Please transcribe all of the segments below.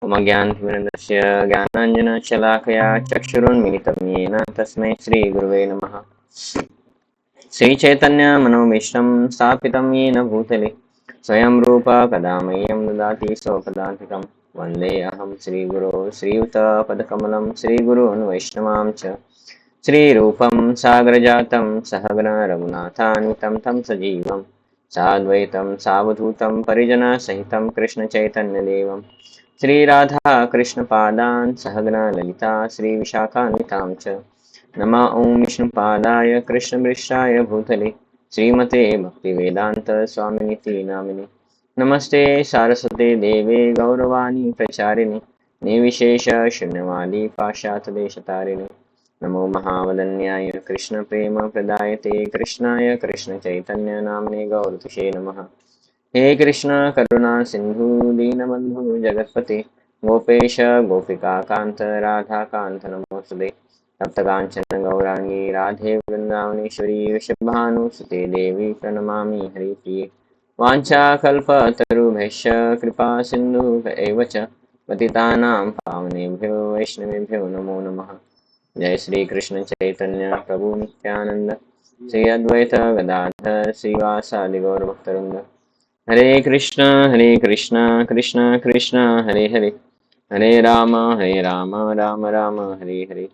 मम ज्ञानतिमिरन्दस्य ज्ञानाञ्जनशलाकया चक्षुरुन्मिलितं येन तस्मै श्रीगुरुवे नमः। श्रीचैतन्यमनोभीष्टं स्थापितं येन भूतले स्वयं रूप कदा मह्यं ददाति स्वपदान्तिकं वन्देऽहं श्रीगुरो श्रीयुतपदकमलं श्रीगुरून् वैष्णवां च श्रीरूपं सागरजातं सहगण रघुनाथान्वितं तं सजीवं साद्वैतं सावधूतं परिजनसहितं कृष्णचैतन्यदेवं श्रीराधा कृष्णपादान् सहगण ललिता श्रीविशाखान्वितां च नमः ॐ विष्णुपादाय कृष्णवृष्टाय भूतले श्रीमते भक्तिवेदांत स्वामिनिति नामिने नमस्ते सारस्वते देवे गौरवाणी प्रचारिणे निर्विशेष शून्यवादी पाश्चात्यदेशतारिणे नमो महावदन्याय कृष्ण प्रेम प्रदायते कृष्णाय कृष्ण चैतन्य नामने गौरतुषे नमः। हे कृष्ण करुणा सिंधु दीनबंधु जगतपते गोपेश गोपिका कांत राधा कांत नमोस्तुते तप्तकांचन गौरांगी राधे वृंदावनेश्वरी वृषभानुसुते देवी प्रणमामि हरिप्रिये वाञ्छाकल्पतरुभ्यश्च कृपा सिन्धुभ्य एव च पतितानां पावनेभ्यो वैष्णवेभ्यो नमो नमः। जय श्री कृष्ण चैतन्य प्रभु नित्यानंद श्री अद्वैत गदाधर श्रीवासादि गौर भक्तवृंद हरे कृष्णा कृष्णा कृष्णा हरे हरे हरे राम राम राम हरे हरे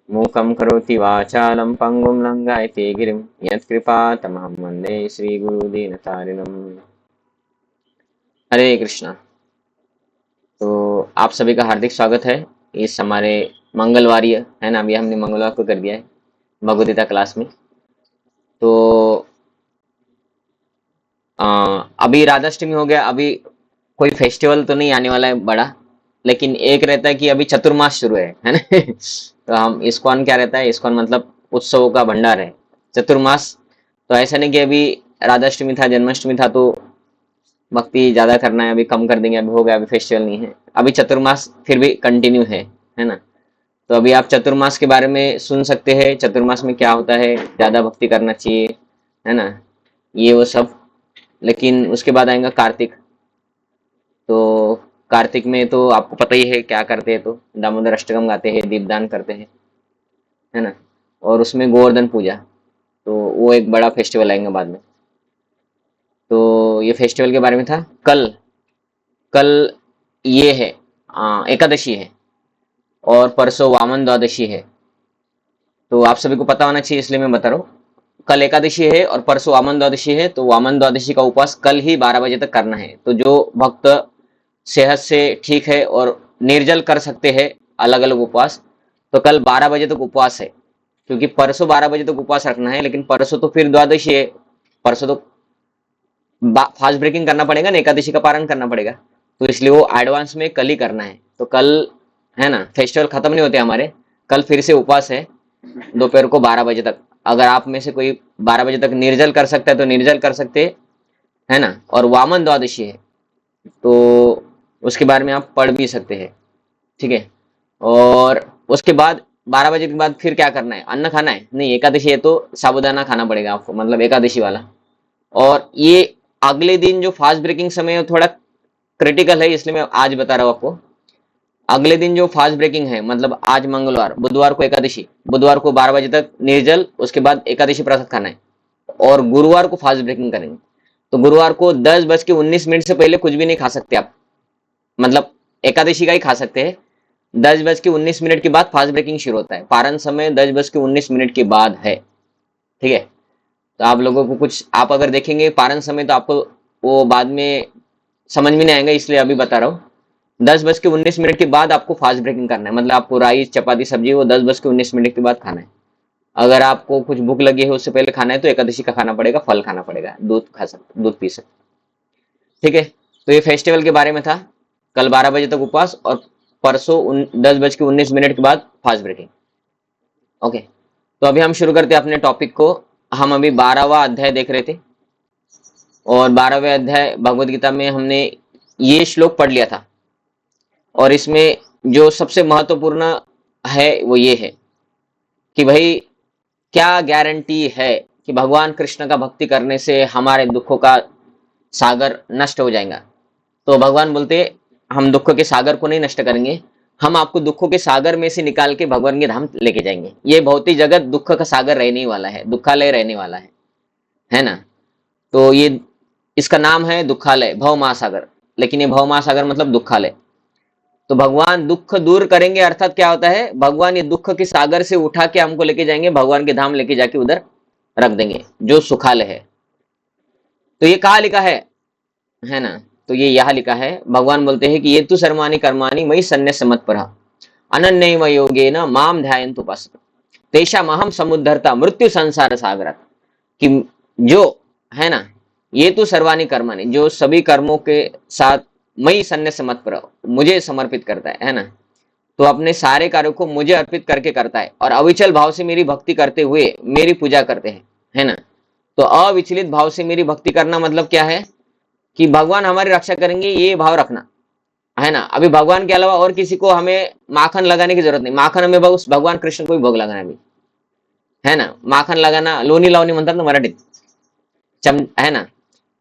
मूकं करोति वाचालं पंगुं लंघयते गिरिं यत्कृपातमहं वन्दे श्रीगुरुदीनतारिणम्। हरे कृष्णा। तो आप सभी का हार्दिक स्वागत है इस हमारे मंगलवारी है ना, अभी हमने मंगलवार को कर दिया है भगवद गीता क्लास में। तो अभी राधाष्टमी हो गया, अभी कोई फेस्टिवल तो नहीं आने वाला है बड़ा, लेकिन एक रहता है कि अभी चतुर्मास शुरू है ना। तो हम इस्कॉन क्या रहता है, इस्कॉन मतलब उत्सवों का भंडार है। चतुर्मास तो ऐसा नहीं कि अभी राधाष्टमी था जन्माष्टमी था तो भक्ति ज्यादा करना है, अभी कम कर देंगे, अभी हो गया, अभी फेस्टिवल नहीं है, अभी चतुर्मास फिर भी कंटिन्यू है ना। तो अभी आप चतुर्मास के बारे में सुन सकते हैं, चतुर्मास में क्या होता है, ज्यादा भक्ति करना चाहिए है ना, ये वो सब। लेकिन उसके बाद आएगा कार्तिक। तो कार्तिक में तो आपको पता ही है क्या करते हैं, तो दामोदर अष्टकम गाते हैं, दीपदान करते हैं है ना, और उसमें गोवर्धन पूजा, तो वो एक बड़ा फेस्टिवल आएगा बाद में। तो ये फेस्टिवल के बारे में था। कल कल ये है एकादशी है और परसों वामन द्वादशी है। तो आप सभी को पता होना चाहिए इसलिए मैं बता रहा हूँ। कल एकादशी है और परसों वामन द्वादशी है, तो वामन द्वादशी का उपवास कल ही 12 बजे तक करना है। तो जो भक्त सेहत से ठीक है और निर्जल कर सकते हैं अलग अलग उपवास, तो कल 12 बजे तक उपवास है, क्योंकि परसों 12 बजे तक उपवास रखना है, लेकिन परसों तो फिर द्वादशी है, परसों तो फास्ट ब्रेकिंग करना पड़ेगा ना, एकादशी का पारण करना पड़ेगा, तो इसलिए वो एडवांस में कल ही करना है। तो कल है ना, फेस्टिवल खत्म नहीं होते हमारे, कल फिर से उपवास है दोपहर को 12 बजे तक। अगर आप में से कोई 12 बजे तक निर्जल कर सकता है तो निर्जल कर सकते है ना। और वामन द्वादशी है तो उसके बारे में आप पढ़ भी सकते हैं, ठीक है। और उसके बाद 12 बजे के बाद फिर क्या करना है, अन्न खाना है नहीं, एकादशी है तो साबूदाना खाना पड़ेगा आपको, मतलब एकादशी वाला। और ये अगले दिन जो फास्ट ब्रेकिंग समय है थोड़ा क्रिटिकल है, इसलिए मैं आज बता रहा हूँ आपको। अगले दिन जो फास्ट ब्रेकिंग है, मतलब आज मंगलवार, बुधवार को एकादशी, बुधवार को 12 बजे तक निर्जल, उसके बाद एकादशी प्रसाद खाना है, और गुरुवार को फास्ट ब्रेकिंग करेंगे। तो गुरुवार को 10:19 से पहले कुछ भी नहीं खा सकते आप, मतलब एकादशी का ही खा सकते हैं। 10:19 के बाद फास्ट ब्रेकिंग शुरू होता है, पारण समय 10:19 के बाद है, ठीक है। तो आप लोगों को कुछ, आप अगर देखेंगे पारण समय तो आपको वो बाद में समझ में नहीं आएगा, इसलिए अभी बता रहा हूँ। 10:19 के बाद आपको फास्ट ब्रेकिंग करना है, मतलब आपको राइस चपाती सब्जी वो 10:19 के बाद खाना है। अगर आपको कुछ भूख लगी है उससे पहले खाना है तो एकादशी का खाना पड़ेगा, फल खाना पड़ेगा, दूध खा सकते, दूध पी सकते, ठीक है। तो ये फेस्टिवल के बारे में था। कल 12 बजे तक उपवास और परसों 10:19 के बाद फास्ट ब्रेकिंग। ओके, तो अभी हम शुरू करते हैं अपने टॉपिक को। हम अभी 12वां अध्याय देख रहे थे, और 12वें अध्याय भगवद गीता में हमने ये श्लोक पढ़ लिया था, और इसमें जो सबसे महत्वपूर्ण है वो ये है कि भाई क्या गारंटी है कि भगवान कृष्ण का भक्ति करने से हमारे दुखों का सागर नष्ट हो जाएगा। तो भगवान बोलते हम दुख के सागर को नहीं नष्ट करेंगे, हम आपको दुखों के सागर में से निकाल के भगवान के धाम लेके जाएंगे। ये भौतिक जगत दुख का सागर रहने वाला है, दुखालय रहने वाला है ना। तो ये इसका नाम है दुखालय, भव महासागर, लेकिन ये भव महासागर मतलब दुखालय। तो भगवान दुख दूर करेंगे, अर्थात क्या होता है, भगवान ये दुख के सागर से उठा के हमको लेके जाएंगे, भगवान के धाम लेके जाके उधर रख देंगे, जो सुखालय है। तो ये कहाँ लिखा है ना। तो ये यहाँ लिखा है, भगवान बोलते हैं कि ये तु सर्वाणि कर्माणि मयि सन्न्यस्य मत्परः अनन्यैव योगेन माम ध्यायन्तु उपासते तेषामहं समुद्धर्ता मृत्यु संसार सागरात्। कि जो है ना, ये तो सर्वाणि कर्माणि, जो सभी कर्मों के साथ मयि सन्न्यस्य मत्परः मुझे समर्पित करता है ना, तो अपने सारे कार्यों को मुझे अर्पित करके करता है और अविचल भाव से मेरी भक्ति करते हुए मेरी पूजा करते हैं, है ना। तो अविचलित भाव से मेरी भक्ति करना मतलब क्या है कि भगवान हमारी रक्षा करेंगे, ये भाव रखना, है ना। अभी भगवान के अलावा और किसी को हमें माखन लगाने की जरूरत नहीं, माखन हमें बस भगवान कृष्ण को ही भोग लगाना भी, है ना। माखन लगाना, लोणी लावणी म्हणतात ना मराठीत, है ना।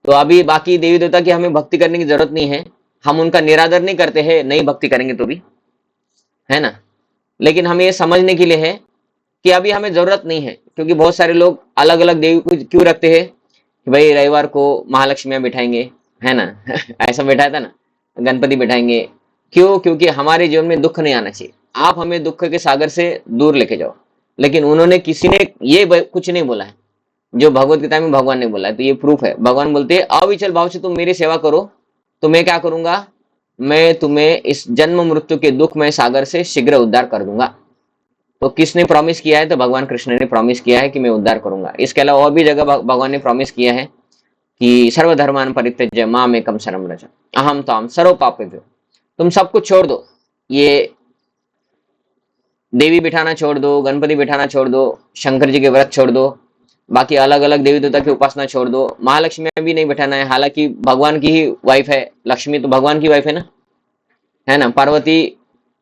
तो अभी बाकी देवी देवता की हमें भक्ति करने की जरूरत नहीं है, हम उनका निरादर नहीं करते हैं, नहीं भक्ति करेंगे तो भी, है ना। लेकिन हमें ये समझने के लिए है कि अभी हमें जरूरत नहीं है, क्योंकि बहुत सारे लोग अलग अलग देवी को क्यों रखते हैं कि भाई रविवार को महालक्ष्मी बिठाएंगे, है ना। ऐसा बैठाया था ना, गणपति बिठाएंगे, क्यों, क्योंकि हमारे जीवन में दुख नहीं आना चाहिए, आप हमें दुख के सागर से दूर लेके जाओ। लेकिन उन्होंने, किसी ने ये कुछ नहीं बोला है जो भगवत गीता में भगवान ने बोला है। तो ये प्रूफ है, भगवान बोलते हैं अविचल भाव से तुम मेरी सेवा करो तो मैं क्या करूंगा, मैं तुम्हें इस जन्म मृत्यु के दुखमय सागर से शीघ्र उद्धार कर दूंगा। तो किसने प्रॉमिस किया है, तो भगवान कृष्ण ने प्रॉमिस किया है कि मैं उद्धार करूंगा। इसके अलावा और भी जगह भगवान ने प्रॉमिस किया है कि सर्वधर्मान परित्यज्य माम एकम शरणं व्रज अहम त्वाम सर्व पापेभ्यो। तुम सब कुछ छोड़ दो, ये देवी बिठाना छोड़ दो, गणपति बिठाना छोड़ दो, शंकर जी के व्रत छोड़ दो, बाकी अलग अलग देवी देवता की उपासना छोड़ दो, महालक्ष्मी भी नहीं बिठाना है, हालांकि भगवान की ही वाइफ है, लक्ष्मी तो भगवान की वाइफ है ना, पार्वती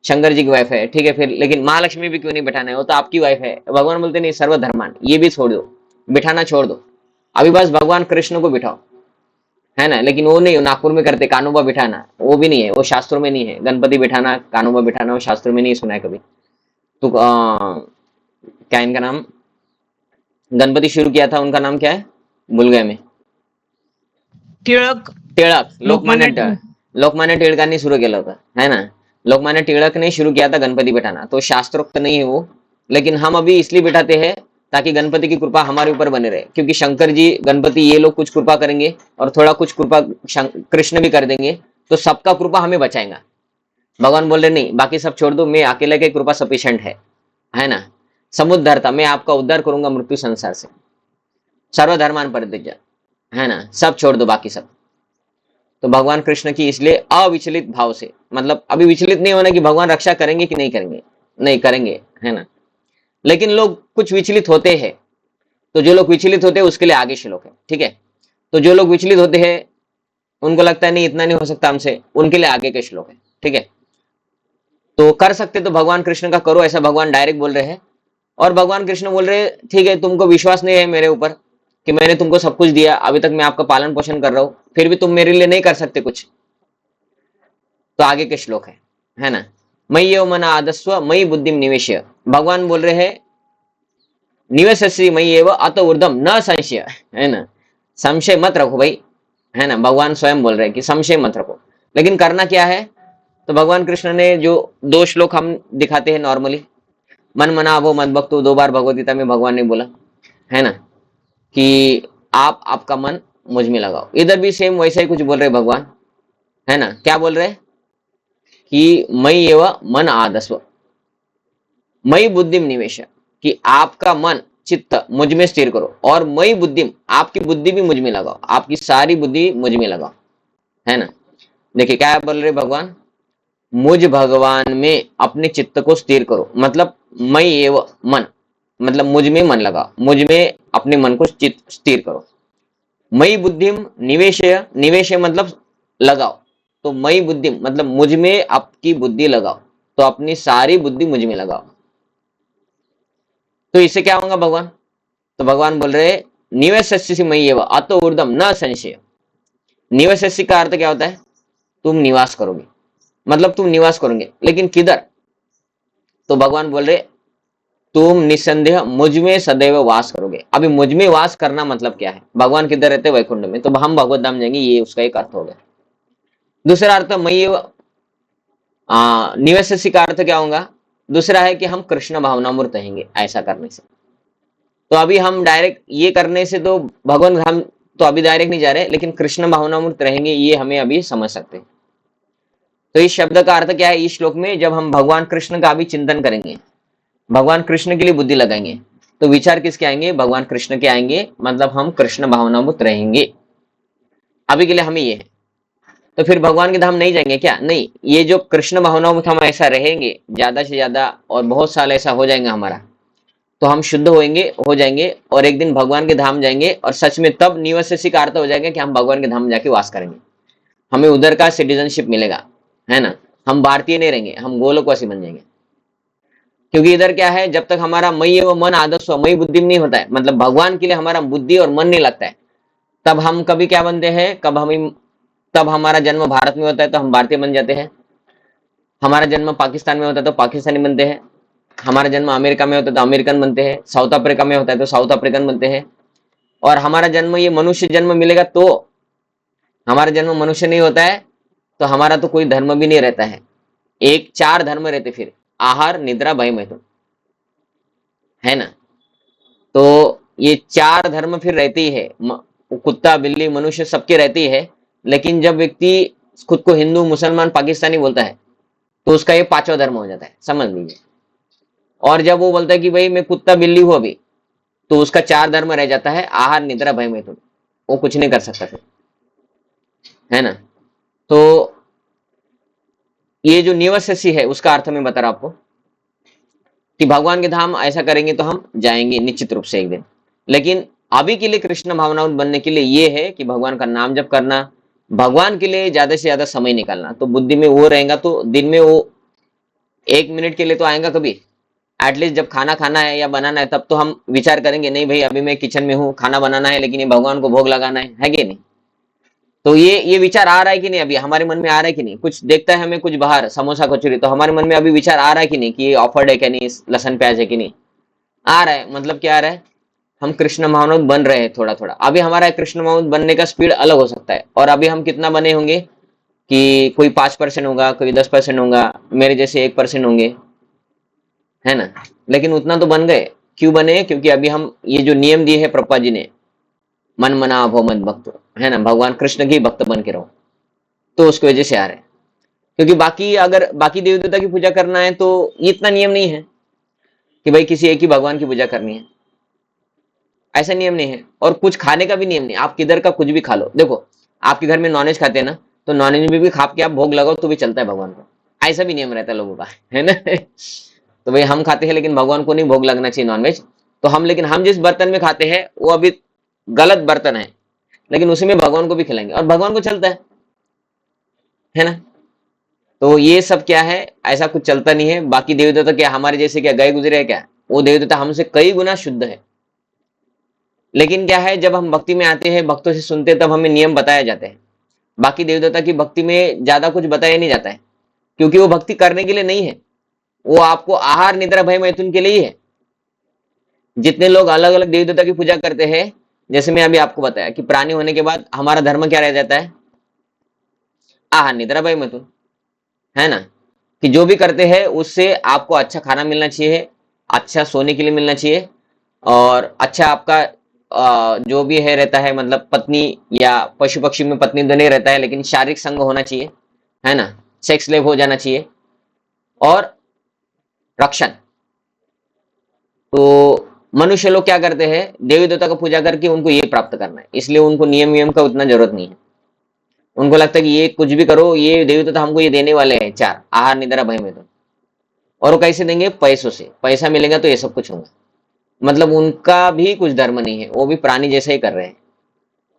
शंकर जी की वाइफ है, ठीक है। फिर लेकिन महालक्ष्मी भी क्यों नहीं बिठाना है, वो तो आपकी वाइफ है। भगवान बोलते नहीं, सर्वधर्मान ये भी छोड़ दो, बिठाना छोड़ दो, अभी बस भगवान कृष्ण को बिठाओ, है ना। लेकिन वो नहीं, नागपुर में करते कानोबा बिठाना, वो भी नहीं है, वो शास्त्रों में नहीं है। गणपति बिठाना, कानोबा बिठाना, वो शास्त्रों में नहीं सुना है कभी। तो क्या इनका नाम, गणपति शुरू किया था उनका नाम क्या है, भूल गए मैं। टिळक, टिळक, लोकमान्य टिळकांनी सुरू केलं होतं, है ना। लोकमान्य टिळक ने शुरू किया था गणपति बिठाना, तो शास्त्रोक्त नहीं है वो, लेकिन हम अभी इसलिए बिठाते हैं ताकि गणपति की कृपा हमारे ऊपर बने रहे, क्योंकि शंकर जी, गणपति ये लोग कुछ कृपा करेंगे और थोड़ा कुछ कृपा कृष्ण भी कर देंगे, तो सबका कृपा हमें बचाएगा। भगवान बोल रहे नहीं, बाकी सब छोड़ दो, मैं अकेले की कृपा सफिशिएंट है ना। समुद्धरता, मैं आपका उद्धार करूंगा मृत्यु संसार से, सर्वधर्मान परित्यज्य, है ना, सब छोड़ दो बाकी सब। तो भगवान कृष्ण की इसलिए अविचलित भाव से, मतलब अभी विचलित नहीं होना कि भगवान रक्षा करेंगे कि नहीं करेंगे, नहीं करेंगे, है ना। लेकिन लोग कुछ विचलित होते हैं, तो जो लोग विचलित होते हैं उसके लिए आगे श्लोक है, ठीक है। तो जो लोग विचलित होते हैं उनको लगता है नहीं इतना नहीं हो सकता हमसे, उनके लिए आगे के श्लोक है, ठीक है। तो कर सकते तो भगवान कृष्ण का करो, ऐसा भगवान डायरेक्ट बोल रहे हैं। और भगवान कृष्ण बोल रहे ठीक है, तुमको विश्वास नहीं है मेरे ऊपर कि मैंने तुमको सब कुछ दिया, अभी तक मैं आपका पालन पोषण कर रहा हूं, फिर भी तुम मेरे लिए नहीं कर सकते कुछ, तो आगे के श्लोक है ना। मयि एव मन आदस्व मयि बुद्धिम निवेश्य, भगवान बोल रहे हैं निवेशस्वी मयि एव अत ऊर्ध्वम न संशय, है ना, संशय मत रखो भाई, है ना। भगवान स्वयं बोल रहे हैं कि संशय मत रखो, लेकिन करना क्या है। तो भगवान कृष्ण ने जो 2 श्लोक हम दिखाते हैं नॉर्मली, मन मना वो मत भक्तो, 2 बार भगवत गीता में भगवान ने बोला, है ना, कि आप आपका मन मुझ में लगाओ। इधर भी सेम वैसा ही कुछ बोल रहे भगवान, है ना। क्या बोल रहे कि मयि एव मन आदस्व मयि बुद्धिम निवेश, कि आपका मन चित्त मुझ में स्थिर करो, और मयि बुद्धिम, आपकी बुद्धि भी मुझ में लगाओ, आपकी सारी बुद्धि मुझ में लगाओ, है ना। देखिए क्या बोल रहे भगवान, मुझ भगवान में अपने चित्त को स्थिर करो, मतलब मयि एव मन, मतलब मुझ में मन लगाओ, मुझ में अपने मन को चित्त स्थिर करो। मयि बुद्धिम निवेशय, निवेशय मतलब लगाओ, तो मयि बुद्धिम मतलब मुझ में आपकी बुद्धि लगाओ, तो अपनी सारी बुद्धि मुझ में लगाओ। तो इससे क्या होगा भगवान, तो भगवान बोल रहे निवेशस्य मयि एव अतो ऊर्ध्वम न संशय। निवेशस्य का अर्थ क्या होता है, तुम निवास करोगे, मतलब तुम निवास करोगे, लेकिन किधर? तो भगवान बोल रहे तुम निसंदेह मुझ में सदैव वास करोगे। अभी मुझ में वास करना मतलब क्या है? भगवान किधर रहते हैं? वैकुंठ में, तो हम भगवत धाम जाएंगे, ये उसका एक अर्थ हो गया। दूसरा अर्थ मई निवस्य का अर्थ क्या होगा? दूसरा है कि हम कृष्ण भावनामूर्त रहेंगे ऐसा करने से। तो अभी हम डायरेक्ट ये करने से तो भगवान धाम तो अभी डायरेक्ट नहीं जा रहे, लेकिन कृष्ण भावनामूर्त रहेंगे ये हमें अभी समझ सकते हैं। तो इस शब्द का अर्थ क्या है इस श्लोक में? जब हम भगवान कृष्ण का अभी चिंतन करेंगे, भगवान कृष्ण के लिए बुद्धि लगाएंगे, तो विचार किसके आएंगे? भगवान कृष्ण के आएंगे, मतलब हम कृष्ण भावनामूर्त रहेंगे। अभी के लिए हमें ये है। तो फिर भगवान के धाम नहीं जाएंगे क्या? नहीं, ये जो कृष्ण भावनामूर्त हम ऐसा रहेंगे ज्यादा से ज्यादा, और बहुत साल ऐसा हो जाएगा हमारा, तो हम शुद्ध होंगे, हो जाएंगे, और एक दिन भगवान के धाम जाएंगे, और सच में तब निवस्य का अर्थ हो जाएगा कि हम भगवान के धाम जाके वास करेंगे, हमें उधर का सिटीजनशिप मिलेगा, है ना। हम भारतीय नहीं रहेंगे, हम गोलोकवासी बन जाएंगे। क्योंकि इधर क्या है, जब तक हमारा मई व मन आदर्श मई बुद्धि में नहीं होता है, मतलब भगवान के लिए हमारा बुद्धि और मन नहीं लगता है, तब हम कभी क्या बनते हैं, तब हमारा जन्म भारत में होता है तो हम भारतीय बन जाते हैं, हमारा जन्म पाकिस्तान में होता है तो पाकिस्तानी बनते हैं, हमारा जन्म अमेरिका में होता है तो अमेरिकन बनते हैं, साउथ अफ्रीका में होता है तो साउथ अफ्रीकन बनते हैं, और हमारा जन्म ये मनुष्य जन्म मिलेगा तो, हमारा जन्म मनुष्य नहीं होता है तो हमारा तो कोई धर्म भी नहीं रहता है। एक 4 धर्म रहते फिर, आहार निद्रा भय मैथुन, है ना। तो ये 4 धर्म फिर रहते ही है, कुत्ता बिल्ली मनुष्य सबके रहते ही है। लेकिन जब व्यक्ति खुद को हिंदू मुसलमान पाकिस्तानी बोलता है तो उसका ये 5वां धर्म हो जाता है, समझ लीजिए। और जब वो बोलता है कि भाई मैं कुत्ता बिल्ली हूं अभी, तो उसका 4 धर्म रह जाता है, आहार निद्रा भय मैथुन, वो कुछ नहीं कर सकता फिर, है ना। तो ये जो निवस्य है उसका अर्थ मैं बता रहा हूं आपको, कि भगवान के धाम ऐसा करेंगे तो हम जाएंगे निश्चित रूप से एक दिन। लेकिन अभी के लिए कृष्ण भावनाओं बनने के लिए ये है कि भगवान का नाम जप करना, भगवान के लिए ज्यादा से ज्यादा समय निकालना, तो बुद्धि में वो रहेगा तो दिन में वो 1 मिनट के लिए तो आएगा कभी, एटलीस्ट जब खाना खाना है या बनाना है तब तो हम विचार करेंगे, नहीं भाई अभी मैं किचन में हूँ, खाना बनाना है, लेकिन ये भगवान को भोग लगाना है कि नहीं। तो ये विचार आ रहा है कि नहीं, अभी हमारे मन में आ रहा है कि नहीं? कुछ देखता है हमें कुछ बाहर समोसा कचौरी, तो हमारे मन में अभी विचार आ रहा है कि नहीं कि ये ऑफर्ड है क्या नहीं, लहसन प्याज है कि नहीं? आ रहा है, मतलब क्या आ रहा है, हम कृष्ण भावनाओं बन रहे हैं थोड़ा थोड़ा। अभी हमारा कृष्ण भावनाओं बनने का स्पीड अलग हो सकता है, और अभी हम कितना बने होंगे कि कोई 5% होगा, कोई 10% होगा, मेरे जैसे 1% होंगे, है ना। लेकिन उतना तो बन गए। क्यों बने? क्योंकि अभी हम ये जो नियम दिए है प्रभुपाद जी ने, मन मना भो मत भक्त, है ना, भगवान कृष्ण की भक्त बन के रहो, तो उसकी वजह से आ रहे हैं। क्योंकि बाकी अगर बाकी देवी देवता की पूजा करना है तो इतना नियम नहीं है कि भाई किसी एक ही भगवान की पूजा करनी है, ऐसा नियम नहीं है। और कुछ खाने का भी नियम नहीं, आप किधर का कुछ भी खा लो। देखो आपके घर में नॉनवेज खाते हैं ना, तो नॉनवेज में भी खा के आप भोग लगाओ तो भी चलता है भगवान को, ऐसा भी नियम रहता है लोगों का, है ना। तो भाई हम खाते हैं लेकिन भगवान को नहीं भोग लगना चाहिए नॉनवेज, तो हम, लेकिन हम जिस बर्तन में खाते हैं वो अभी गलत बर्तन है, लेकिन उसी में भगवान को भी खिलाएंगे और भगवान को चलता है ना। तो ये सब क्या है, ऐसा कुछ चलता नहीं है। बाकी देवी देवता क्या हमारे जैसे क्या गए गुजरे है क्या? वो देवी देवता हमसे कई गुना शुद्ध है। लेकिन क्या है, जब हम भक्ति में आते हैं, भक्तों से सुनते हैं, तब हमें नियम बताए जाते हैं। बाकी देवी देवता की भक्ति में ज्यादा कुछ बताया नहीं जाता है, क्योंकि वो भक्ति करने के लिए नहीं है, वो आपको आहार निद्रा भय मैथुन के लिए ही है। जितने लोग अलग अलग देवी देवता की पूजा करते हैं, जैसे मैं अभी आपको बताया कि प्राणी होने के बाद हमारा धर्म क्या रह जाता है, आहार निद्रा भय मैथुन, है ना। कि जो भी करते हैं उससे आपको अच्छा खाना मिलना चाहिए, अच्छा सोने के लिए मिलना चाहिए, और अच्छा आपका जो भी है रहता है, मतलब पत्नी या पशु पक्षी में पत्नी तो नहीं रहता है, लेकिन शारीरिक संग होना चाहिए, है ना, सेक्स लेव हो जाना चाहिए, और रक्षण। तो मनुष्य लोग क्या करते हैं, देवी देवता का पूजा करके उनको ये प्राप्त करना है, इसलिए उनको नियम नियम का उतना जरूरत नहीं है। उनको लगता है कि ये कुछ भी करो, ये देवी देवता हमको ये देने वाले हैं 4 आहार निद्रा भय मैथुन, और वो कैसे देंगे? पैसों से, पैसा मिलेगा तो ये सब कुछ होगा। मतलब उनका भी कुछ धर्म नहीं है, वो भी प्राणी जैसा ही कर रहे हैं,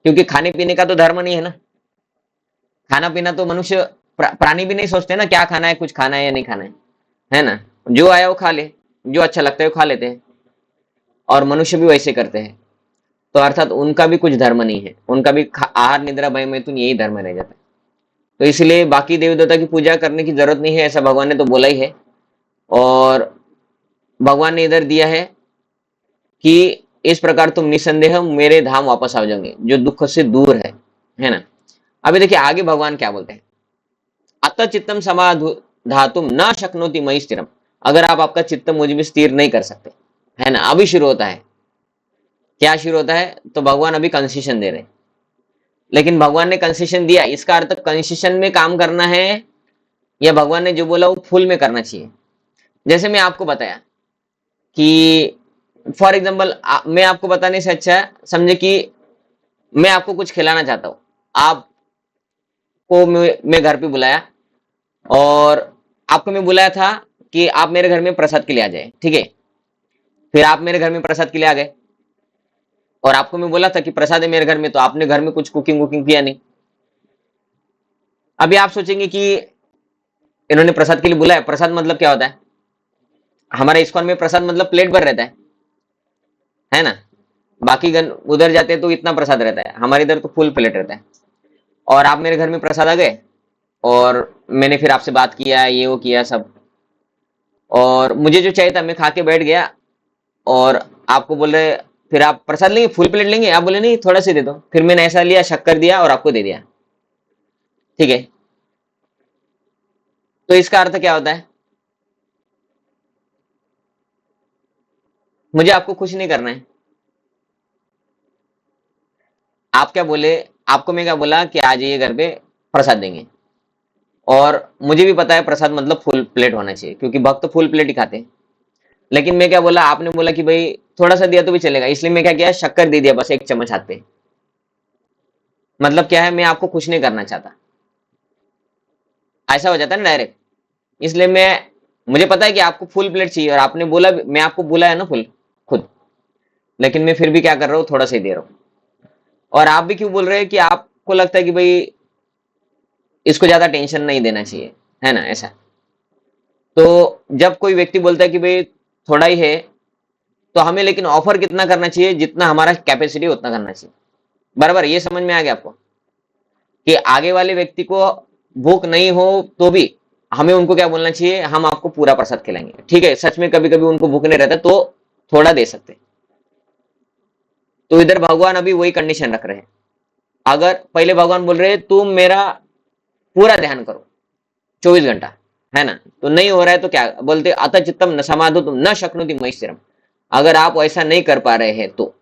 क्योंकि खाने पीने का तो धर्म नहीं है ना। खाना पीना तो मनुष्य प्राणी भी नहीं सोचते ना क्या खाना है, कुछ खाना है या नहीं खाना है ना। जो आया वो खा ले, जो अच्छा लगता है वो खा लेते हैं, और मनुष्य भी वैसे करते हैं। तो अर्थात उनका भी कुछ धर्म नहीं है, उनका भी आहार निद्रा भय मैथुन यही धर्म रह जाता है। तो इसलिए बाकी देवी देवता की पूजा करने की जरूरत नहीं है, ऐसा भगवान ने तो बोला ही है। और भगवान ने इधर दिया है कि इस प्रकार तुम निसंदेह मेरे धाम वापस आ जाओगे जो दुख से दूर है ना। अभी देखिए आगे भगवान क्या बोलते हैं, अत चित्तम समाधातुम न शक्नोति मयि स्थिरम। अगर आप आपका चित्त मुझ में स्थिर नहीं कर सकते, है ना। अभी शुरू होता है, क्या शुरू होता है, तो भगवान अभी कंसेशन दे रहे हैं। लेकिन भगवान ने कंसेशन दिया, इसका अर्थ कंसेशन में काम करना है या भगवान ने जो बोला वो फुल में करना चाहिए। जैसे मैं आपको बताया कि फॉर एग्जाम्पल मैं आपको बताने से अच्छा है समझे कि मैं आपको कुछ खिलाना चाहता हूं, आपको मैं घर पे बुलाया और आपको मैं बुलाया था कि आप मेरे घर में प्रसाद के लिए आ जाए, ठीक है। फिर आप मेरे घर में प्रसाद के लिए आ गए और आपको मैं बोला था कि प्रसाद है मेरे घर में, तो आपने घर में कुछ कुकिंग वुकिंग किया नहीं। अभी आप सोचेंगे कि इन्होंने प्रसाद के लिए बुलाया, प्रसाद मतलब क्या होता है, हमारे इस्कॉन में प्रसाद मतलब प्लेट भर रहता है ना। बाकी गन उधर जाते हैं तो इतना प्रसाद रहता है, हमारे इधर तो फुल प्लेट रहता है। और आप मेरे घर में प्रसाद आ गए और मैंने फिर आपसे बात किया, ये वो किया सब, और मुझे जो चाहिए था मैं खा के बैठ गया और आपको बोल रहे फिर आप प्रसाद लेंगे, फुल प्लेट लेंगे, आप बोले नहीं थोड़ा सा दे दो, फिर मैंने ऐसा लिया, शक्कर दिया और आपको दे दिया, ठीक है। तो इसका अर्थ क्या होता है, मुझे आपको खुश नहीं करना है। आप क्या बोले, आपको मैं क्या बोला कि आ जाइए घर पे प्रसाद देंगे, और मुझे भी पता है प्रसाद मतलब फुल प्लेट होना चाहिए क्योंकि भक्त तो फुल प्लेट ही खाते हैं। लेकिन मैं क्या बोला, आपने बोला कि भाई थोड़ा सा दिया तो भी चलेगा, इसलिए मैं क्या किया, शक्कर दे दिया बस 1 चम्मच हाथ पे। मतलब क्या है, मैं आपको खुश नहीं करना चाहता, ऐसा हो जाता है ना डायरेक्ट। इसलिए मैं, मुझे पता है कि आपको फुल प्लेट चाहिए और आपने बोला, मैं आपको बोला है ना फुल खुद, लेकिन मैं फिर भी क्या कर रहा हूँ, थोड़ा सा ही दे रहा हूँ। और आप भी क्यों बोल रहे हैं कि आपको लगता है कि भाई इसको ज्यादा टेंशन नहीं देना चाहिए, है ना ऐसा। तो जब कोई व्यक्ति बोलता है कि भाई थोड़ा ही है, तो हमें लेकिन ऑफर कितना करना चाहिए, जितना हमारा कैपेसिटी उतना करना चाहिए। बराबर, ये समझ में आ गया आपको कि आगे वाले व्यक्ति को भूख नहीं हो तो भी हमें उनको क्या बोलना चाहिए, हम आपको पूरा प्रसाद खिलाएंगे, ठीक है। सच में कभी कभी उनको भूख नहीं रहता तो थोड़ा दे सकते। तो इधर भगवान अभी वही कंडीशन रख रहे हैं। अगर पहले भगवान बोल रहे हैं तुम मेरा पूरा ध्यान करो 24 घंटा, है ना, तो नहीं हो रहा है तो क्या बोलते, अतः चित्तम न समाधो तुम न शक्नोति मयि स्थिरम। अगर आप ऐसा नहीं कर पा रहे हैं तो,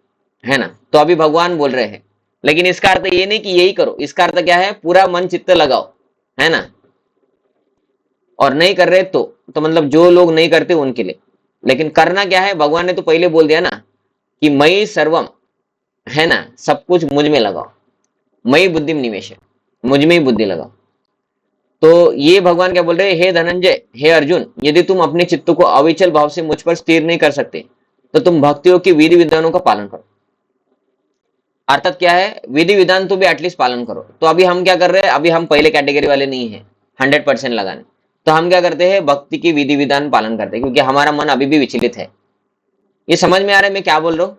है ना, तो अभी भगवान बोल रहे हैं। लेकिन इसका अर्थ ये नहीं कि यही करो, इसका अर्थ क्या है, पूरा मन चित्त लगाओ, है ना। और नहीं कर रहे तो मतलब जो लोग नहीं करते उनके लिए। लेकिन करना क्या है, भगवान ने तो पहले बोल दिया ना कि मयि सर्वम, है ना, सब कुछ मुझ में लगाओ, मयि बुद्धि निवेश, मुझ में ही बुद्धि लगाओ। तो ये भगवान क्या बोल रहे हैं, हे धनंजय, हे अर्जुन, यदि तुम अपने चित्त को अविचल भाव से मुझ पर स्थिर नहीं कर सकते तो तुम भक्तियों की विधि विधानों का पालन करो। अर्थात क्या है, विधि विधान तो भी एटलीस्ट पालन करो। तो अभी हम क्या कर रहे हैं, अभी हम पहले कैटेगरी वाले नहीं है 100% लगाने। तो हम क्या करते हैं, भक्ति की विधि विधान पालन करते हैं क्योंकि हमारा मन अभी भी विचलित है। ये समझ में आ रहा है मैं क्या बोल रहा हूँ,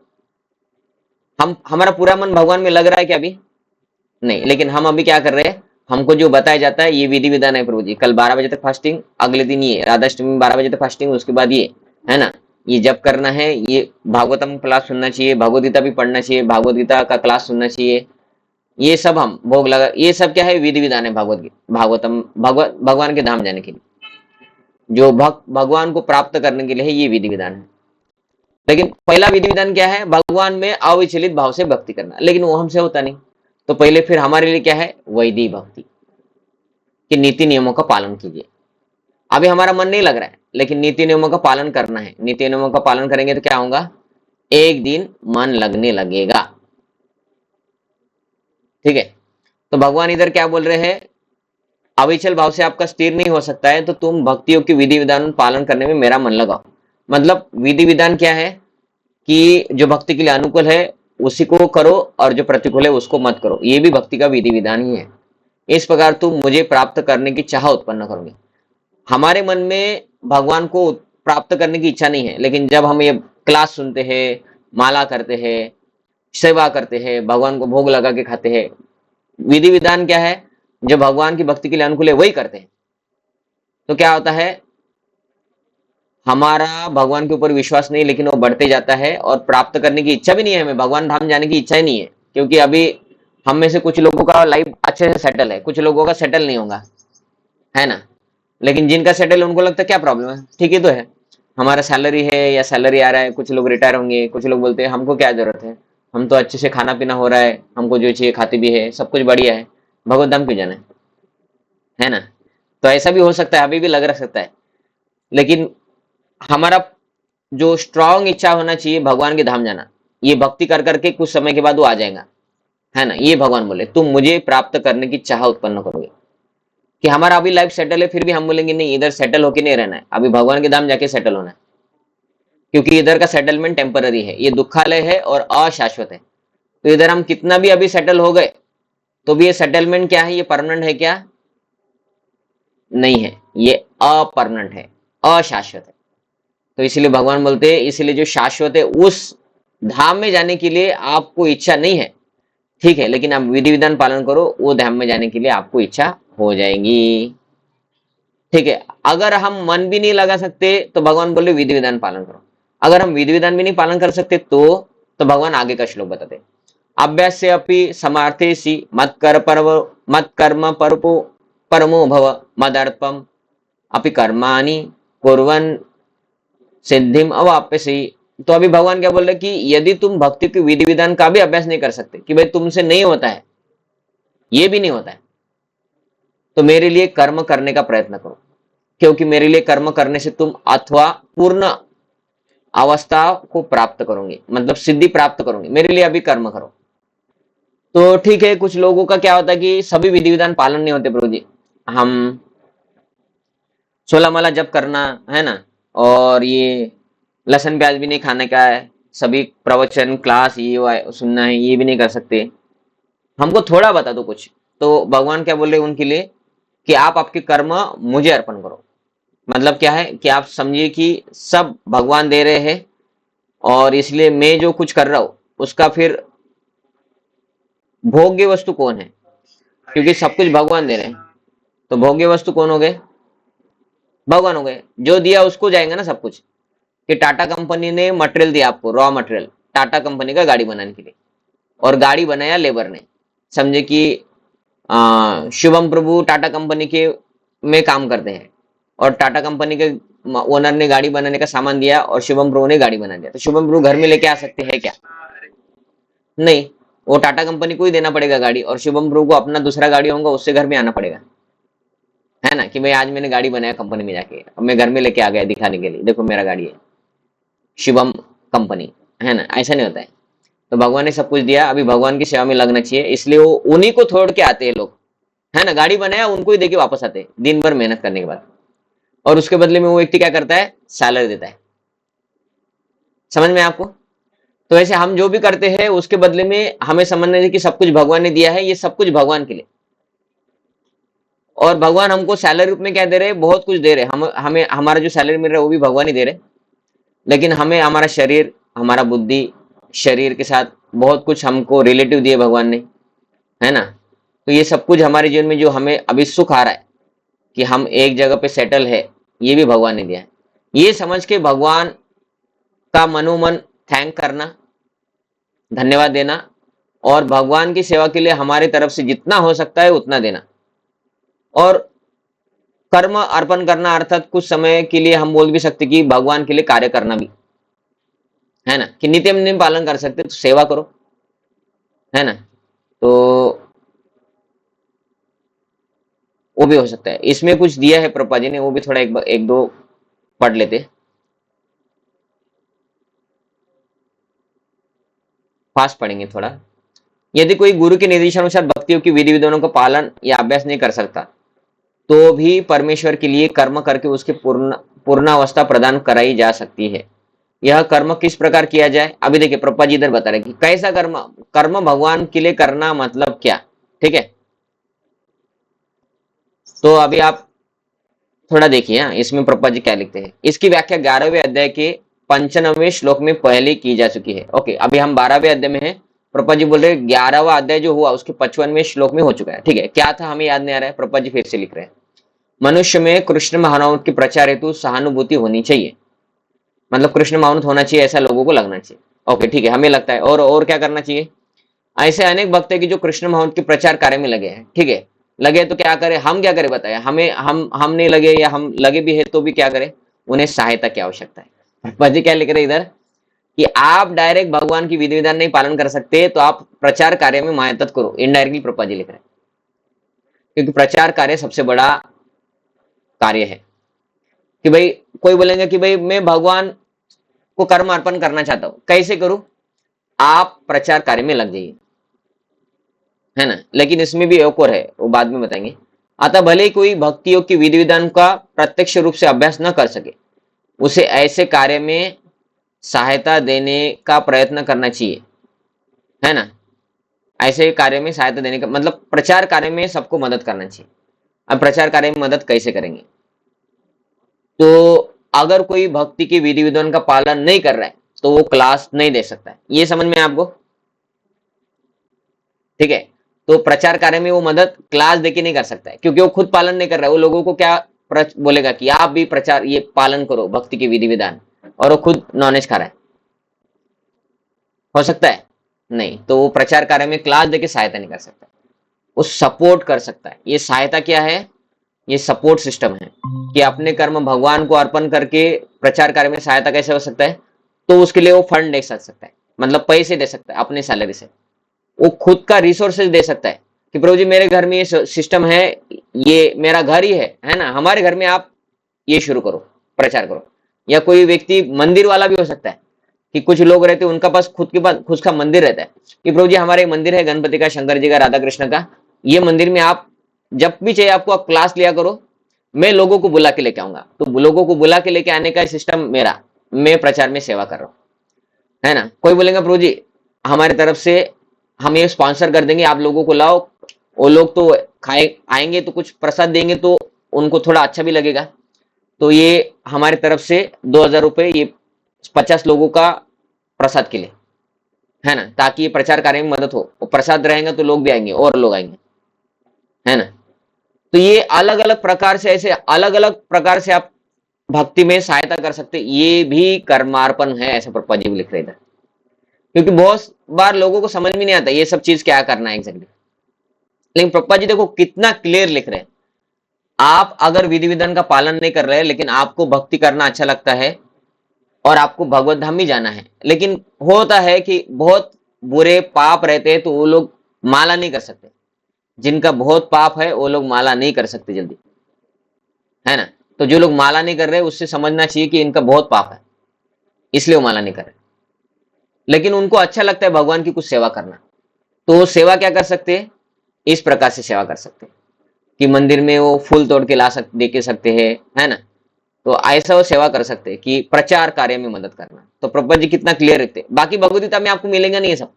हम हमारा पूरा मन भगवान में लग रहा है क्या अभी नहीं। लेकिन हम अभी क्या कर रहे हैं, हमको जो बताया जाता है ये विधि विधान है, प्रभु जी कल 12 बजे तक फास्टिंग, अगले दिन ये राधाष्टमी में 12 बजे तक फास्टिंग, उसके बाद ये, है ना, ये जब करना है, ये भागवतम क्लास सुनना चाहिए, भगवत गीता भी पढ़ना चाहिए, भगवत गीता का क्लास सुनना चाहिए, ये सब हम भोग लगा, ये सब क्या है, विधि विधान है भागवत गीता, भागवतम, भगवान के धाम जाने के लिए, जो भक्त भगवान को प्राप्त करने के लिए है, ये विधि विधान है। लेकिन पहला विधि विधान क्या है, भगवान में अविचलित भाव से भक्ति करना, लेकिन वो हमसे होता नहीं। तो पहले फिर हमारे लिए क्या है, वैदिक भक्ति कि नीति नियमों का पालन कीजिए। अभी हमारा मन नहीं लग रहा है लेकिन नीति नियमों का पालन करना है, नीति नियमों का पालन करेंगे तो क्या होगा, एक दिन मन लगने लगेगा, ठीक है। तो भगवान इधर क्या बोल रहे हैं, अविचल भाव से आपका स्थिर नहीं हो सकता है तो तुम भक्तियों की विधि विधान पालन करने में मेरा मन लगाओ। मतलब विधि विधान क्या है कि जो भक्ति के लिए अनुकूल है उसी को करो और जो प्रतिकूल है उसको मत करो, ये भी भक्ति का विधि विधान ही है। इस प्रकार तुम मुझे प्राप्त करने की चाह उत्पन्न करोगे। हमारे मन में भगवान को प्राप्त करने की इच्छा नहीं है, लेकिन जब हम ये क्लास सुनते हैं, माला करते हैं, सेवा करते हैं, भगवान को भोग लगा के खाते हैं, विधि विधान क्या है, जो भगवान की भक्ति के लिए अनुकूल है वही करते हैं, तो क्या होता है, हमारा भगवान के ऊपर विश्वास नहीं, लेकिन वो बढ़ते जाता है और प्राप्त करने की इच्छा भी नहीं है, हमें भगवान धाम जाने की इच्छा ही नहीं है, क्योंकि अभी हम में से कुछ लोगों का लाइफ अच्छे से सेटल है, कुछ लोगों का सेटल नहीं होगा, है ना। लेकिन जिनका सेटल है उनको लगता है क्या प्रॉब्लम है, ठीक ही तो है, हमारा सैलरी है या सैलरी आ रहा है, कुछ लोग रिटायर होंगे, कुछ लोग बोलते हैं हमको क्या जरूरत है, हम तो अच्छे से खाना पीना हो रहा है, हमको जो चाहिए खाते भी है, सब कुछ बढ़िया है, भगवत धाम क्यों जाना है ना। तो ऐसा भी हो सकता है, अभी भी लग रह सकता है, लेकिन हमारा जो स्ट्रांग इच्छा होना चाहिए भगवान के धाम जाना, ये भक्ति कर करके कुछ समय के बाद वो आ जाएगा, है ना। ये भगवान बोले तुम मुझे प्राप्त करने की चाह उत्पन्न करोगे, कि हमारा अभी लाइफ सेटल है, फिर भी हम बोलेंगे नहीं इधर सेटल होके नहीं रहना है, अभी भगवान के धाम जाके सेटल होना है, क्योंकि इधर का सेटलमेंट टेम्पररी है, ये दुखालय है और अशाश्वत है। तो इधर हम कितना भी अभी सेटल हो गए तो भी ये सेटलमेंट क्या है, ये परमानेंट है क्या, नहीं है, ये अपरमानेंट है, अशाश्वत है। तो इसलिए भगवान बोलते हैं, इसलिए जो शाश्वत है उस धाम में जाने के लिए आपको इच्छा नहीं है, ठीक है, लेकिन आप विधि विधान पालन करो, वो धाम में जाने के लिए आपको इच्छा हो जाएगी, ठीक है। अगर हम मन भी नहीं लगा सकते तो भगवान बोले विधि विधान पालन करो, अगर हम विधि विधान भी नहीं पालन कर सकते तो भगवान आगे का श्लोक बताते, अभ्यास से अपि समार्थेसी मत कर्म परपो परमो भव मदर्पम अपि कर्माणि कुर्वन् सिद्धिम अवाप्यसी। तो अभी भगवान क्या बोल रहे कि यदि तुम भक्ति के विधि विधान का भी अभ्यास नहीं कर सकते, कि भाई तुमसे नहीं होता है, ये भी नहीं होता है, तो मेरे लिए कर्म करने का प्रयत्न करो, क्योंकि मेरे लिए कर्म करने से तुम अथवा पूर्ण अवस्था को प्राप्त करोगे, मतलब सिद्धि प्राप्त करोगे, मेरे लिए अभी कर्म करो। तो ठीक है, कुछ लोगों का क्या होता है कि सभी विधि विधान पालन नहीं होते, प्रभु जी हम 16 माला जप करना है ना, और ये लहसुन प्याज भी नहीं खाने का है, सभी प्रवचन क्लास ये सुनना है, ये भी नहीं कर सकते, हमको थोड़ा बता दो कुछ। तो भगवान क्या बोल रहे उनके लिए कि आप आपके कर्म मुझे अर्पण करो, मतलब क्या है कि आप समझिए कि सब भगवान दे रहे हैं, और इसलिए मैं जो कुछ कर रहा हूं उसका फिर भोग्य वस्तु कौन है, क्योंकि सब कुछ भगवान दे रहे हैं, तो भोग्य वस्तु कौन हो गए, भगवान हो गए, जो दिया उसको जाएगा ना सब कुछ। कि टाटा कंपनी ने मटेरियल दिया आपको, रॉ मटेरियल, टाटा कंपनी का गाड़ी बनाने के लिए, और गाड़ी बनाया लेबर ने, समझे कि शुभम प्रभु टाटा कंपनी के में काम करते हैं, और टाटा कंपनी के ओनर ने गाड़ी बनाने का सामान दिया और शुभम प्रभु ने गाड़ी बना दिया, तो शुभम प्रभु घर में लेके आ सकते हैं क्या, नहीं, वो टाटा कंपनी को ही देना पड़ेगा गाड़ी, और शुभम प्रभु को अपना दूसरा गाड़ी होगा उससे घर में आना पड़ेगा, है ना, कि भाई आज मैंने गाड़ी बनाया कंपनी में जाके, अब मैं घर में लेके आ गया दिखाने के लिए, देखो मेरा गाड़ी है शिवम कंपनी, है ना, ऐसा नहीं होता है। तो भगवान ने सब कुछ दिया, अभी भगवान की सेवा में लगना चाहिए, इसलिए वो उन्हीं को छोड़ के आते हैं लोग, है ना, गाड़ी बनाया उनको ही देके वापस आते हैं दिन भर मेहनत करने के बाद, और उसके बदले में वो व्यक्ति क्या करता है, सैलरी देता है, समझ में आपको। तो ऐसे हम जो भी करते हैं उसके बदले में हमें समझना चाहिए कि सब कुछ भगवान ने दिया है, ये सब कुछ भगवान के लिए, और भगवान हमको सैलरी रूप में क्या दे रहे हैं, बहुत कुछ दे रहे हैं, हमें हमारा जो सैलरी मिल रहा है वो भी भगवान ही दे रहे हैं, लेकिन हमें हमारा शरीर, हमारा बुद्धि, शरीर के साथ बहुत कुछ हमको रिलेटिव दिए भगवान ने, है ना। तो ये सब कुछ हमारे जीवन में जो हमें अभी सुख आ रहा है कि हम एक जगह पे सेटल है, ये भी भगवान ने दिया है, ये समझ के भगवान का मनोमन थैंक करना, धन्यवाद देना, और भगवान की सेवा के लिए हमारी तरफ से जितना हो सकता है उतना देना, और कर्म अर्पण करना, अर्थात कुछ समय के लिए हम बोल भी सकते कि भगवान के लिए कार्य करना भी, है ना, कि नित्य नियम पालन कर सकते तो सेवा करो, है ना। तो वो भी हो सकता है, इसमें कुछ दिया है प्रभुपाद जी ने, वो भी थोड़ा एक दो पढ़ लेते, फास्ट पढ़ेंगे थोड़ा। यदि कोई गुरु के निर्देशानुसार भक्तियों की विधि विधानों का पालन या अभ्यास नहीं कर सकता तो भी परमेश्वर के लिए कर्म करके उसके पूर्णावस्था प्रदान कराई जा सकती है। यह कर्म किस प्रकार किया जाए, अभी देखिए प्रभुपाद जी इधर बता रहे कि कैसा कर्म, कर्म भगवान के लिए करना मतलब क्या, ठीक है। तो अभी आप थोड़ा देखिए, इसमें प्रभुपाद जी क्या लिखते हैं, इसकी व्याख्या 11वें अध्याय के 95वें श्लोक में पहले की जा चुकी है। ओके, अभी हम 12वें अध्याय में हैं, प्रभुपाद जी बोल रहे 11वां अध्याय जो हुआ उसके 55वें श्लोक में हो चुका है। ठीक है, क्या था हमें याद नहीं आ रहा है, प्रभुपाद जी फिर से लिख रहे हैं। मनुष्य में कृष्ण महानवत की प्रचार हेतु सहानुभूति होनी चाहिए, मतलब कृष्ण महानवत होना चाहिए ऐसा लोगों को लगना चाहिए। ओके ठीक है, हमें लगता है। और क्या करना चाहिए? ऐसे अनेक भक्त है कि जो कृष्ण महानवत के प्रचार कार्य में लगे हैं। ठीक है, लगे तो क्या करें, हम क्या करें बताए, हमें हम नहीं लगे या हम लगे भी है तो भी क्या करें, उन्हें सहायता की आवश्यकता है। प्रभुपाद जी क्या लिख रहे हैं इधर कि आप डायरेक्ट भगवान की विधि विधान नहीं पालन कर सकते तो आप प्रचार कार्य में मदद करो, इनडायरेक्टली प्रभुपाद जी लिख रहे हैं, क्योंकि प्रचार कार्य सबसे बड़ा कार्य है। कि भाई कोई बोलेंगे कि भाई मैं भगवान को कर्म अर्पण करना चाहता हूं, कैसे करूं? आप प्रचार कार्य में लग जाइए, है ना। लेकिन इसमें भी एक और है, वो बाद में बताएंगे। अतः भले ही कोई भक्ति योग की विधि विधान का प्रत्यक्ष रूप से अभ्यास न कर सके, उसे ऐसे कार्य में सहायता देने का प्रयत्न करना चाहिए, है ना। ऐसे कार्य में सहायता देने का मतलब प्रचार कार्य में सबको मदद करना चाहिए। अब प्रचार कार्य में मदद कैसे करेंगे? तो अगर कोई भक्ति की विधि विधान का पालन नहीं कर रहा है तो वो क्लास नहीं दे सकता है, ये समझ में आपको? ठीक है, तो प्रचार कार्य में वो मदद क्लास देके नहीं कर सकता है, क्योंकि वो खुद पालन नहीं कर रहा है। वो लोगों को क्या बोलेगा कि आप भी प्रचार ये पालन करो भक्ति की विधि विधान, और वो खुद नॉलेज खा रहा है, हो सकता है? नहीं, तो वो प्रचार कार्य में क्लास देके सहायता नहीं कर सकता, वो सपोर्ट कर सकता है। ये सहायता क्या है? ये सपोर्ट सिस्टम है कि अपने कर्म भगवान को अर्पण करके प्रचार कार्य में सहायता कैसे हो सकता है? तो उसके लिए वो फंड दे सकता है, मतलब पैसे दे सकता है अपने सैलरी से, वो खुद का रिसोर्सेज दे सकता है कि प्रभु जी मेरे घर में ये सिस्टम है, ये मेरा घर ही है ना, हमारे घर में आप ये शुरू करो, प्रचार करो। या कोई व्यक्ति मंदिर वाला भी हो सकता है कि कुछ लोग रहते हैं उनका पास खुद का मंदिर रहता है कि प्रभु जी हमारे मंदिर है गणपति का, शंकर जी का, राधा कृष्ण का, ये मंदिर में आप जब भी चाहिए आपको आप क्लास लिया करो, मैं लोगों को बुला के लेके आऊंगा। तो लोगों को बुला के लेके आने का सिस्टम मेरा, मैं प्रचार में सेवा कर रहा हूँ, है ना। कोई बोलेगा प्रभु जी हमारी तरफ से हम ये स्पॉन्सर कर देंगे, आप लोगों को लाओ, वो लोग तो खाए आएंगे तो कुछ प्रसाद देंगे तो उनको थोड़ा अच्छा भी लगेगा, तो ये हमारी तरफ से 2,000 रुपये ये 50 लोगों का प्रसाद के लिए, है ना, ताकि ये प्रचार कार्य में मदद हो। प्रसाद रहेगा तो लोग भी आएंगे और लोग आएंगे, है ना। तो ये अलग अलग प्रकार से, ऐसे अलग अलग प्रकार से आप भक्ति में सहायता कर सकते, ये भी कर्मार्पण है, ऐसा प्रभुपाद जी लिख रहे थे। क्योंकि बहुत बार लोगों को समझ में नहीं आता ये सब चीज क्या करना है एग्जैक्टली, लेकिन प्रभुपाद जी देखो कितना क्लियर लिख रहे हैं। आप अगर विधि विधान का पालन नहीं कर रहे लेकिन आपको भक्ति करना अच्छा लगता है और आपको भगवत धाम ही जाना है, लेकिन होता है कि बहुत बुरे पाप रहते हैं तो वो लोग माला नहीं कर सकते, जिनका बहुत पाप है वो लोग माला नहीं कर सकते जल्दी, है ना। तो जो लोग माला नहीं कर रहे उससे समझना चाहिए कि इनका बहुत पाप है, इसलिए वो माला नहीं कर रहे, लेकिन उनको अच्छा लगता है भगवान की कुछ सेवा करना, तो वो सेवा क्या कर सकते हैं? इस प्रकार से सेवा कर सकते हैं कि मंदिर में वो फूल तोड़ के ला सकते, दे के सकते हैं, है ना। तो ऐसा वो सेवा कर सकते हैं कि प्रचार कार्य में मदद करना। तो प्रभुपाद जी कितना क्लियर रखते हैं। बाकी भगवद गीता में आपको मिलेगा नहीं ये सब,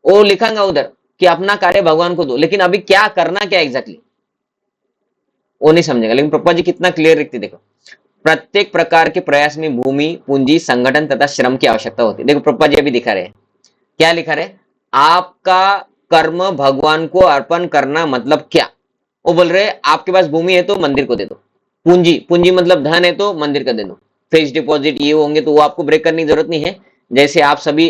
वो लिखांगा उधर कि अपना कार्य भगवान को दो, लेकिन अभी क्या करना क्या एग्जैक्टली वो नहीं समझेगा। लेकिन प्रभुपाद जी कितना क्लियर रखते, देखो प्रत्येक प्रकार के प्रयास में भूमि, पूंजी, संगठन तथा श्रम की आवश्यकता होती है। देखो प्रभुपाद जी अभी दिखा रहे हैं, क्या लिखा रहे? आपका कर्म भगवान को अर्पण करना मतलब क्या? वो बोल रहे आपके पास भूमि है तो मंदिर को दे दो, पूंजी, पूंजी मतलब धन है तो मंदिर का दे दो, फिक्स डिपॉजिट ये होंगे तो वो आपको ब्रेक करने की जरूरत नहीं है। जैसे आप सभी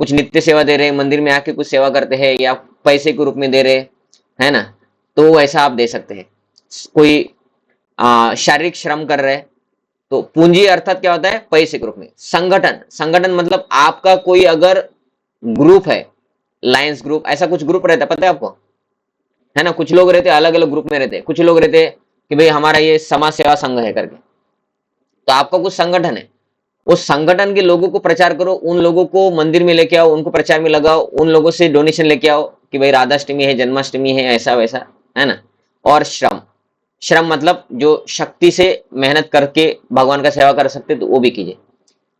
कुछ नित्य सेवा दे रहे हैं, मंदिर में आके कुछ सेवा करते हैं या पैसे के रूप में दे रहे है ना, तो वैसा आप दे सकते हैं। कोई शारीरिक श्रम कर रहे हैं तो पूंजी अर्थात क्या होता है? पैसे के रूप में। संगठन, संगठन मतलब आपका कोई अगर ग्रुप है, लायंस ग्रुप, ऐसा कुछ ग्रुप रहता है, पता है आपको, है ना। कुछ लोग रहते हैं अलग अलग ग्रुप में रहते हैं, कुछ लोग रहते हैं कि भाई हमारा ये समाज सेवा संघ है करके, तो आपका कुछ संगठन है, उस संगठन के लोगों को प्रचार करो, उन लोगों को मंदिर में लेके आओ, उनको प्रचार में लगाओ, उन लोगों से डोनेशन लेके आओ कि भाई राधाष्टमी है, जन्माष्टमी है, ऐसा वैसा, है ना। और श्रम, श्रम मतलब जो शक्ति से मेहनत करके भगवान का सेवा कर सकते तो वो भी कीजिए,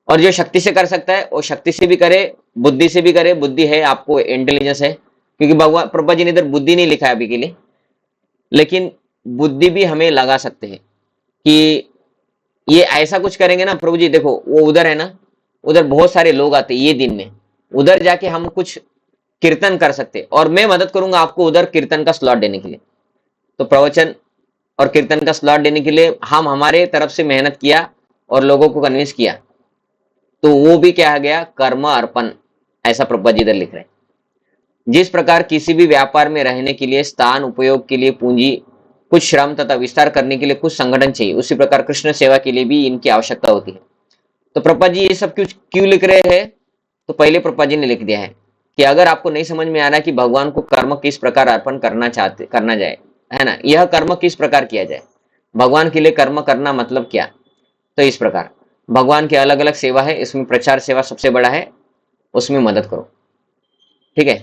और जो शक्ति से कर सकता है वो शक्ति से भी करे, बुद्धि से भी करे। बुद्धि है, आपको इंटेलिजेंस है, क्योंकि भगवान प्रभुपाद जी ने इधर बुद्धि नहीं लिखा है अभी के लिए, लेकिन बुद्धि भी हमें लगा सकते हैं कि ये ऐसा कुछ करेंगे ना। प्रभु जी देखो वो उधर है ना, उधर बहुत सारे लोग आते हैं ये दिन में, उधर जाके हम कुछ कीर्तन कर सकते, और मैं मदद करूंगा आपको उधर कीर्तन का स्लॉट देने के लिए। तो प्रवचन और कीर्तन का स्लॉट देने के लिए हम हमारे तरफ से मेहनत किया और लोगों को कन्विंस किया, तो वो भी क्या आ गया, कर्म अर्पण, ऐसा प्रभुपाद जी इधर लिख रहे हैं। जिस प्रकार किसी भी व्यापार में रहने के लिए स्थान, उपयोग के लिए पूंजी, कुछ श्रम तथा विस्तार करने के लिए कुछ संगठन चाहिए, उसी प्रकार कृष्ण सेवा के लिए भी इनकी आवश्यकता होती है। तो प्रभुपाद जी ये सब क्यों क्यों लिख रहे हैं? तो पहले प्रभुपाद जी ने लिख दिया है कि अगर आपको नहीं समझ में आ रहा कि भगवान को कर्म किस प्रकार अर्पण करना जाए, है ना, यह कर्म किस प्रकार किया जाए, भगवान के लिए कर्म करना मतलब क्या, तो इस प्रकार भगवान की अलग अलग सेवा है, इसमें प्रचार सेवा सबसे बड़ा है, उसमें मदद करो, ठीक है।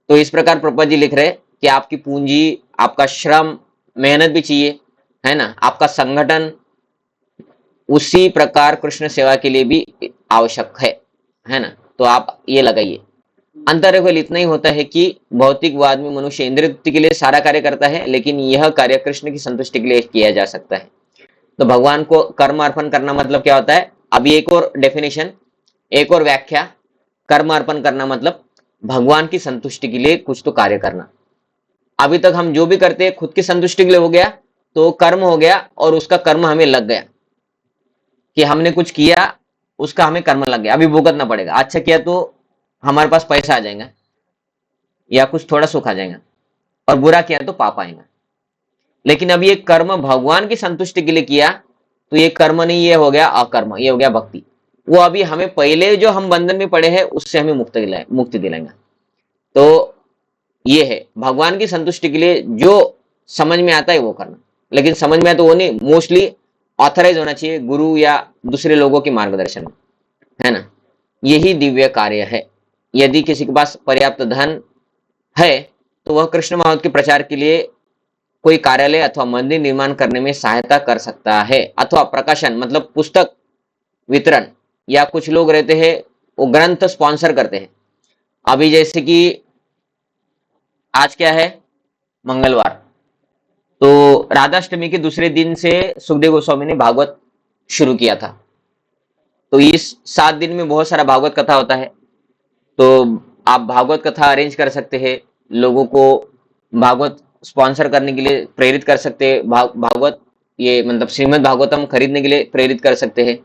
तो इस प्रकार प्रभुपाद जी लिख रहे हैं कि आपकी पूंजी, आपका श्रम, मेहनत भी चाहिए, है ना, आपका संगठन उसी प्रकार कृष्ण सेवा के लिए भी आवश्यक है ना। तो आप ये लगाइए। अंतर केवल इतना ही होता है कि भौतिकवाद में मनुष्य इंद्रिय तृप्ति के लिए सारा कार्य करता है, लेकिन यह कार्य कृष्ण की संतुष्टि के लिए किया जा सकता है। तो भगवान को कर्म अर्पण करना मतलब क्या होता है, अभी एक और डेफिनेशन, एक और व्याख्या। कर्म अर्पण करना मतलब भगवान की संतुष्टि के लिए कुछ तो कार्य करना। अभी तक हम जो भी करते हैं खुद की संतुष्टि के लिए हो गया, तो कर्म हो गया, और उसका कर्म हमें लग गया कि हमने कुछ किया, उसका हमें कर्म लग गया, अभी भुगतना पड़ेगा। अच्छा किया तो हमारे पास पैसा आ जाएगा या कुछ थोड़ा सुख आ जाएगा, और बुरा किया तो पाप आएगा। लेकिन अब ये कर्म भगवान की संतुष्टि के लिए किया, तो ये कर्म नहीं, ये हो गया अकर्म, ये हो गया भक्ति। वो अभी हमें पहले जो हम बंधन में पड़े हैं उससे हमें मुक्ति दिलाएगा। तो ये है भगवान की संतुष्टि के लिए जो समझ में आता है वो करना, लेकिन समझ में आता तो वो नहीं, मोस्टली ऑथराइज होना चाहिए गुरु या दूसरे लोगों के मार्गदर्शन में, है ना। यही दिव्य कार्य है। यदि किसी के पास पर्याप्त धन है तो वह कृष्ण महावत के प्रचार के लिए कोई कार्यालय अथवा मंदिर निर्माण करने में सहायता कर सकता है, अथवा प्रकाशन मतलब पुस्तक वितरण, या कुछ लोग रहते हैं वो ग्रंथ स्पॉन्सर करते हैं। अभी जैसे कि आज क्या है, मंगलवार, तो राधाष्टमी के दूसरे दिन से सुखदेव गोस्वामी ने भागवत शुरू किया था। तो इस 7 दिन में बहुत सारा भागवत कथा होता है, तो आप भागवत कथा अरेंज कर सकते हैं, लोगों को भागवत स्पॉन्सर करने के लिए प्रेरित कर सकते हैं, भागवत ये मतलब श्रीमद् भागवतम खरीदने के लिए प्रेरित कर सकते हैं।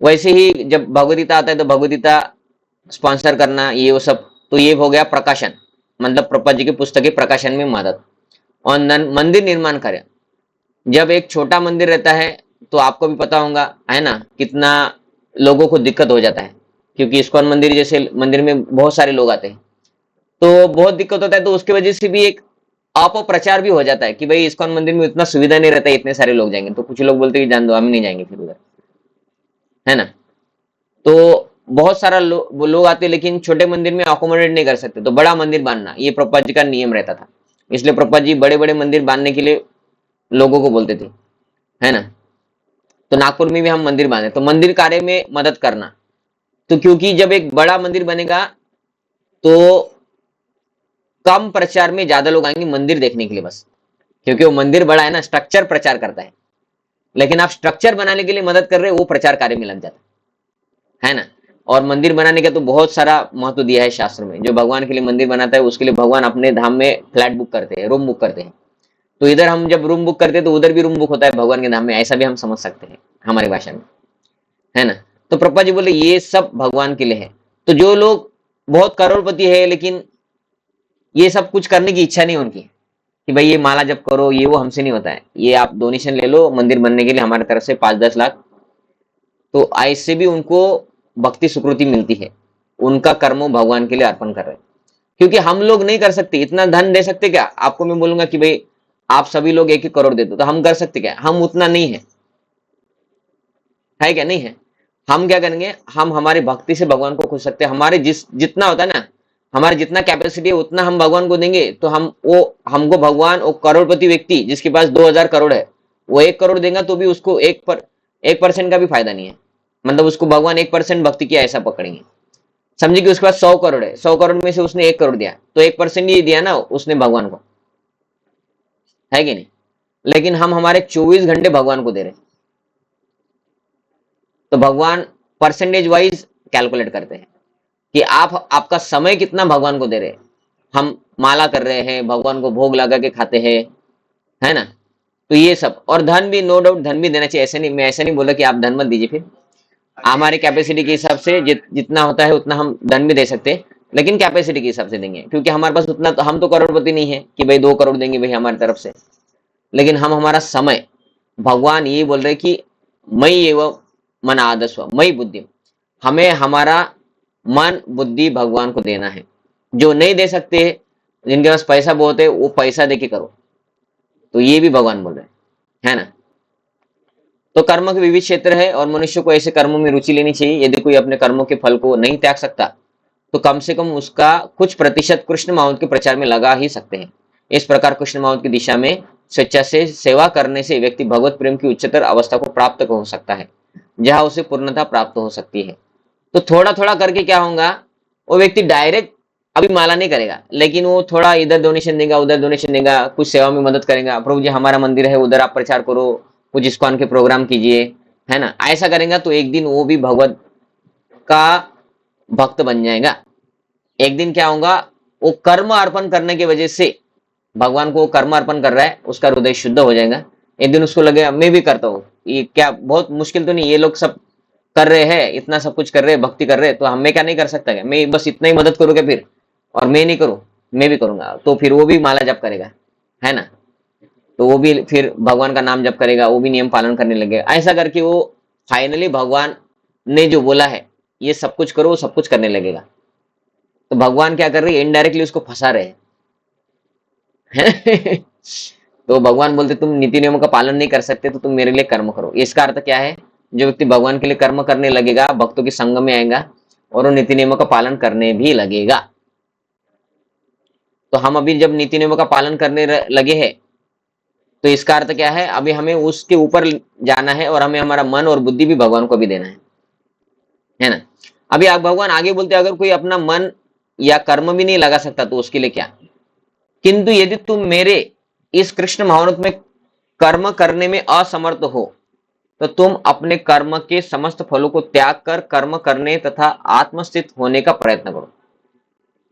वैसे ही जब भगवदगीता आता है तो भगवदगीता स्पॉन्सर करना, ये वो सब, तो ये हो गया प्रकाशन, मतलब प्रभुपाद जी की पुस्तकें प्रकाशन में मदद। और मंदिर निर्माण करें, जब एक छोटा मंदिर रहता है तो आपको भी पता होगा, है ना, कितना लोगों को दिक्कत हो जाता है, क्योंकि इस्कॉन मंदिर जैसे मंदिर में बहुत सारे लोग आते हैं, तो बहुत दिक्कत होता है। तो उसकी वजह से भी एक अपप्रचार भी हो जाता है कि भाई इस्कॉन मंदिर में इतना सुविधा नहीं रहता है, इतने सारे लोग जाएंगे, तो कुछ लोग बोलते हैं कि जान दो, हम नहीं जाएंगे फिर उधर, है ना। तो बहुत सारा लोग आते हैं, लेकिन छोटे मंदिर में अकोमोडेट नहीं कर सकते, तो बड़ा मंदिर बांधना ये प्रभुपाद जी का नियम रहता था। इसलिए प्रभुपाद जी बड़े बड़े मंदिर बांधने के लिए लोगों को बोलते थे, है ना। तो नागपुर में भी हम मंदिर बांधे, तो मंदिर कार्य में मदद करना। तो क्योंकि जब एक बड़ा मंदिर बनेगा तो कम प्रचार में ज्यादा लोग आएंगे मंदिर देखने के लिए बस, क्योंकि वो मंदिर बड़ा है ना, स्ट्रक्चर प्रचार करता है। लेकिन आप स्ट्रक्चर बनाने के लिए मदद कर रहे हो, वो प्रचार कार्य में लग जाता है ना। और मंदिर बनाने का तो बहुत सारा महत्व दिया है शास्त्र में। जो भगवान के लिए मंदिर बनाता है उसके लिए भगवान अपने धाम में फ्लैट बुक करते हैं, रूम बुक करते हैं। तो इधर हम जब रूम बुक करते हैं तो उधर भी रूम बुक होता है भगवान के धाम में, ऐसा भी हम समझ सकते हैं हमारी भाषा में, है ना। तो प्रभुपाद जी बोले ये सब भगवान के लिए है। तो जो लोग बहुत करोड़पति है लेकिन ये सब कुछ करने की इच्छा नहीं उनकी कि भाई ये माला जब करो, ये वो हमसे नहीं होता है, ये आप डोनेशन ले लो मंदिर बनने के लिए हमारी तरफ से 5-10 लाख, तो ऐसे भी उनको भक्ति सुकृति मिलती है, उनका कर्म भगवान के लिए अर्पण कर रहे हैं। क्योंकि हम लोग नहीं कर सकते, इतना धन दे सकते क्या? आपको मैं बोलूंगा कि भाई आप सभी लोग 1-1 करोड़ दे दो, तो हम कर सकते क्या? हम उतना नहीं है क्या? नहीं है। हम क्या करेंगे, हम हमारी भक्ति से भगवान को खुश सकते हैं। हमारे जितना होता है ना, हमारे जितना कैपेसिटी है उतना हम भगवान को देंगे, तो हमको भगवान वो करोड़पति व्यक्ति जिसके पास 2000 करोड़ है, वो 1 करोड़ देगा तो भी उसको 1% का भी फायदा नहीं है। मतलब उसको भगवान 1% भक्ति किया ऐसा पकड़ेंगे। समझिए कि उसके पास 100 करोड़ है, 100 करोड़ में से उसने 1 करोड़ दिया, तो 1% ही दिया ना उसने भगवान को, है कि नहीं? लेकिन हम हमारे 24 घंटे भगवान को दे रहे हैं। तो भगवान परसेंटेज वाइज कैलकुलेट करते हैं कि आप आपका समय कितना भगवान को दे रहे हैं। हम माला कर रहे हैं, भगवान को भोग लगा के खाते हैं, है ना। तो ये सब, और धन भी, नो डाउट धन भी देना चाहिए, ऐसे नहीं, मैं ऐसे नहीं बोला कि आप धन मत दीजिए। फिर हमारे कैपेसिटी के हिसाब से जितना होता है उतना हम धन भी दे सकते हैं, लेकिन कैपेसिटी के हिसाब से देंगे, क्योंकि हमारे पास उतना, तो हम तो करोड़पति नहीं है कि भाई 2 करोड़ देंगे भाई हमारी तरफ से। लेकिन हम हमारा समय, भगवान ये बोल रहे कि मई एवं मन आदस्व मई बुद्धि, हमें हमारा मन बुद्धि भगवान को देना है। जो नहीं दे सकते, जिनके पास पैसा बहुत है, वो पैसा देके करो। तो ये भी भगवान बोल रहे हैं, है ना। तो कर्म के विविध क्षेत्र है और मनुष्य को ऐसे कर्मों में रुचि लेनी चाहिए। यदि कोई अपने कर्मों के फल को नहीं त्याग सकता तो कम से कम उसका कुछ प्रतिशत कृष्ण माउंट के प्रचार में लगा ही सकते हैं। इस प्रकार कृष्ण माउंट की दिशा में स्वेच्छा से सेवा करने से व्यक्ति भगवत प्रेम की उच्चतर अवस्था को प्राप्त हो सकता है, जहां उसे पूर्णता प्राप्त हो सकती है। तो थोड़ा थोड़ा करके क्या होगा, वो व्यक्ति डायरेक्ट अभी माला नहीं करेगा, लेकिन वो थोड़ा इधर डोनेशन देगा, उधर डोनेशन देगा, कुछ सेवा में मदद करेगा। प्रभु जी हमारा मंदिर है, उधर आप प्रचार करो, कुछ इस्कॉन के प्रोग्राम कीजिए, है ना। ऐसा करेगा तो एक दिन वो भी भगवत का भक्त बन जाएगा। एक दिन क्या होगा, वो कर्म अर्पण करने की वजह से, भगवान को कर्म अर्पण कर रहा है, उसका हृदय शुद्ध हो जाएगा। एक दिन उसको लगेगा मैं भी करता हूँ, ये क्या बहुत मुश्किल तो नहीं, ये लोग सब कर रहे हैं, इतना सब कुछ कर रहे हैं, भक्ति कर रहे हैं, तो हम, मैं क्या नहीं कर सकता क्या, मैं बस इतना ही मदद करूँगा फिर, और मैं नहीं करूँ, मैं भी करूंगा। तो फिर वो भी माला जप करेगा, है ना। तो वो भी फिर भगवान का नाम जप करेगा, वो भी नियम पालन करने लगेगा। ऐसा करके वो फाइनली भगवान ने जो बोला है ये सब कुछ करो, वो सब कुछ करने लगेगा। तो भगवान क्या कर रहे हैं, इनडायरेक्टली उसको फंसा रहे हैं। तो भगवान बोलते तुम नीति नियमों का पालन नहीं कर सकते तो तुम मेरे लिए कर्म करो। इसका अर्थ क्या है, जो व्यक्ति भगवान के लिए कर्म करने लगेगा, भक्तों के संग में आएगा और वो नीति नियमों का पालन करने भी लगेगा। तो हम अभी जब नीति नियमों का पालन करने लगे हैं, तो इसका अर्थ क्या है, अभी हमें उसके ऊपर जाना है और हमें हमारा मन और बुद्धि भी भगवान को भी देना है ना। अभी आप, भगवान आगे बोलते अगर कोई अपना मन या कर्म भी नहीं लगा सकता तो उसके लिए क्या, किंतु यदि तुम मेरे इस कृष्ण महावृत में कर्म करने में असमर्थ हो तो तुम अपने कर्म के समस्त फलों को त्याग कर कर्म करने तथा आत्मस्थित होने का प्रयत्न करो।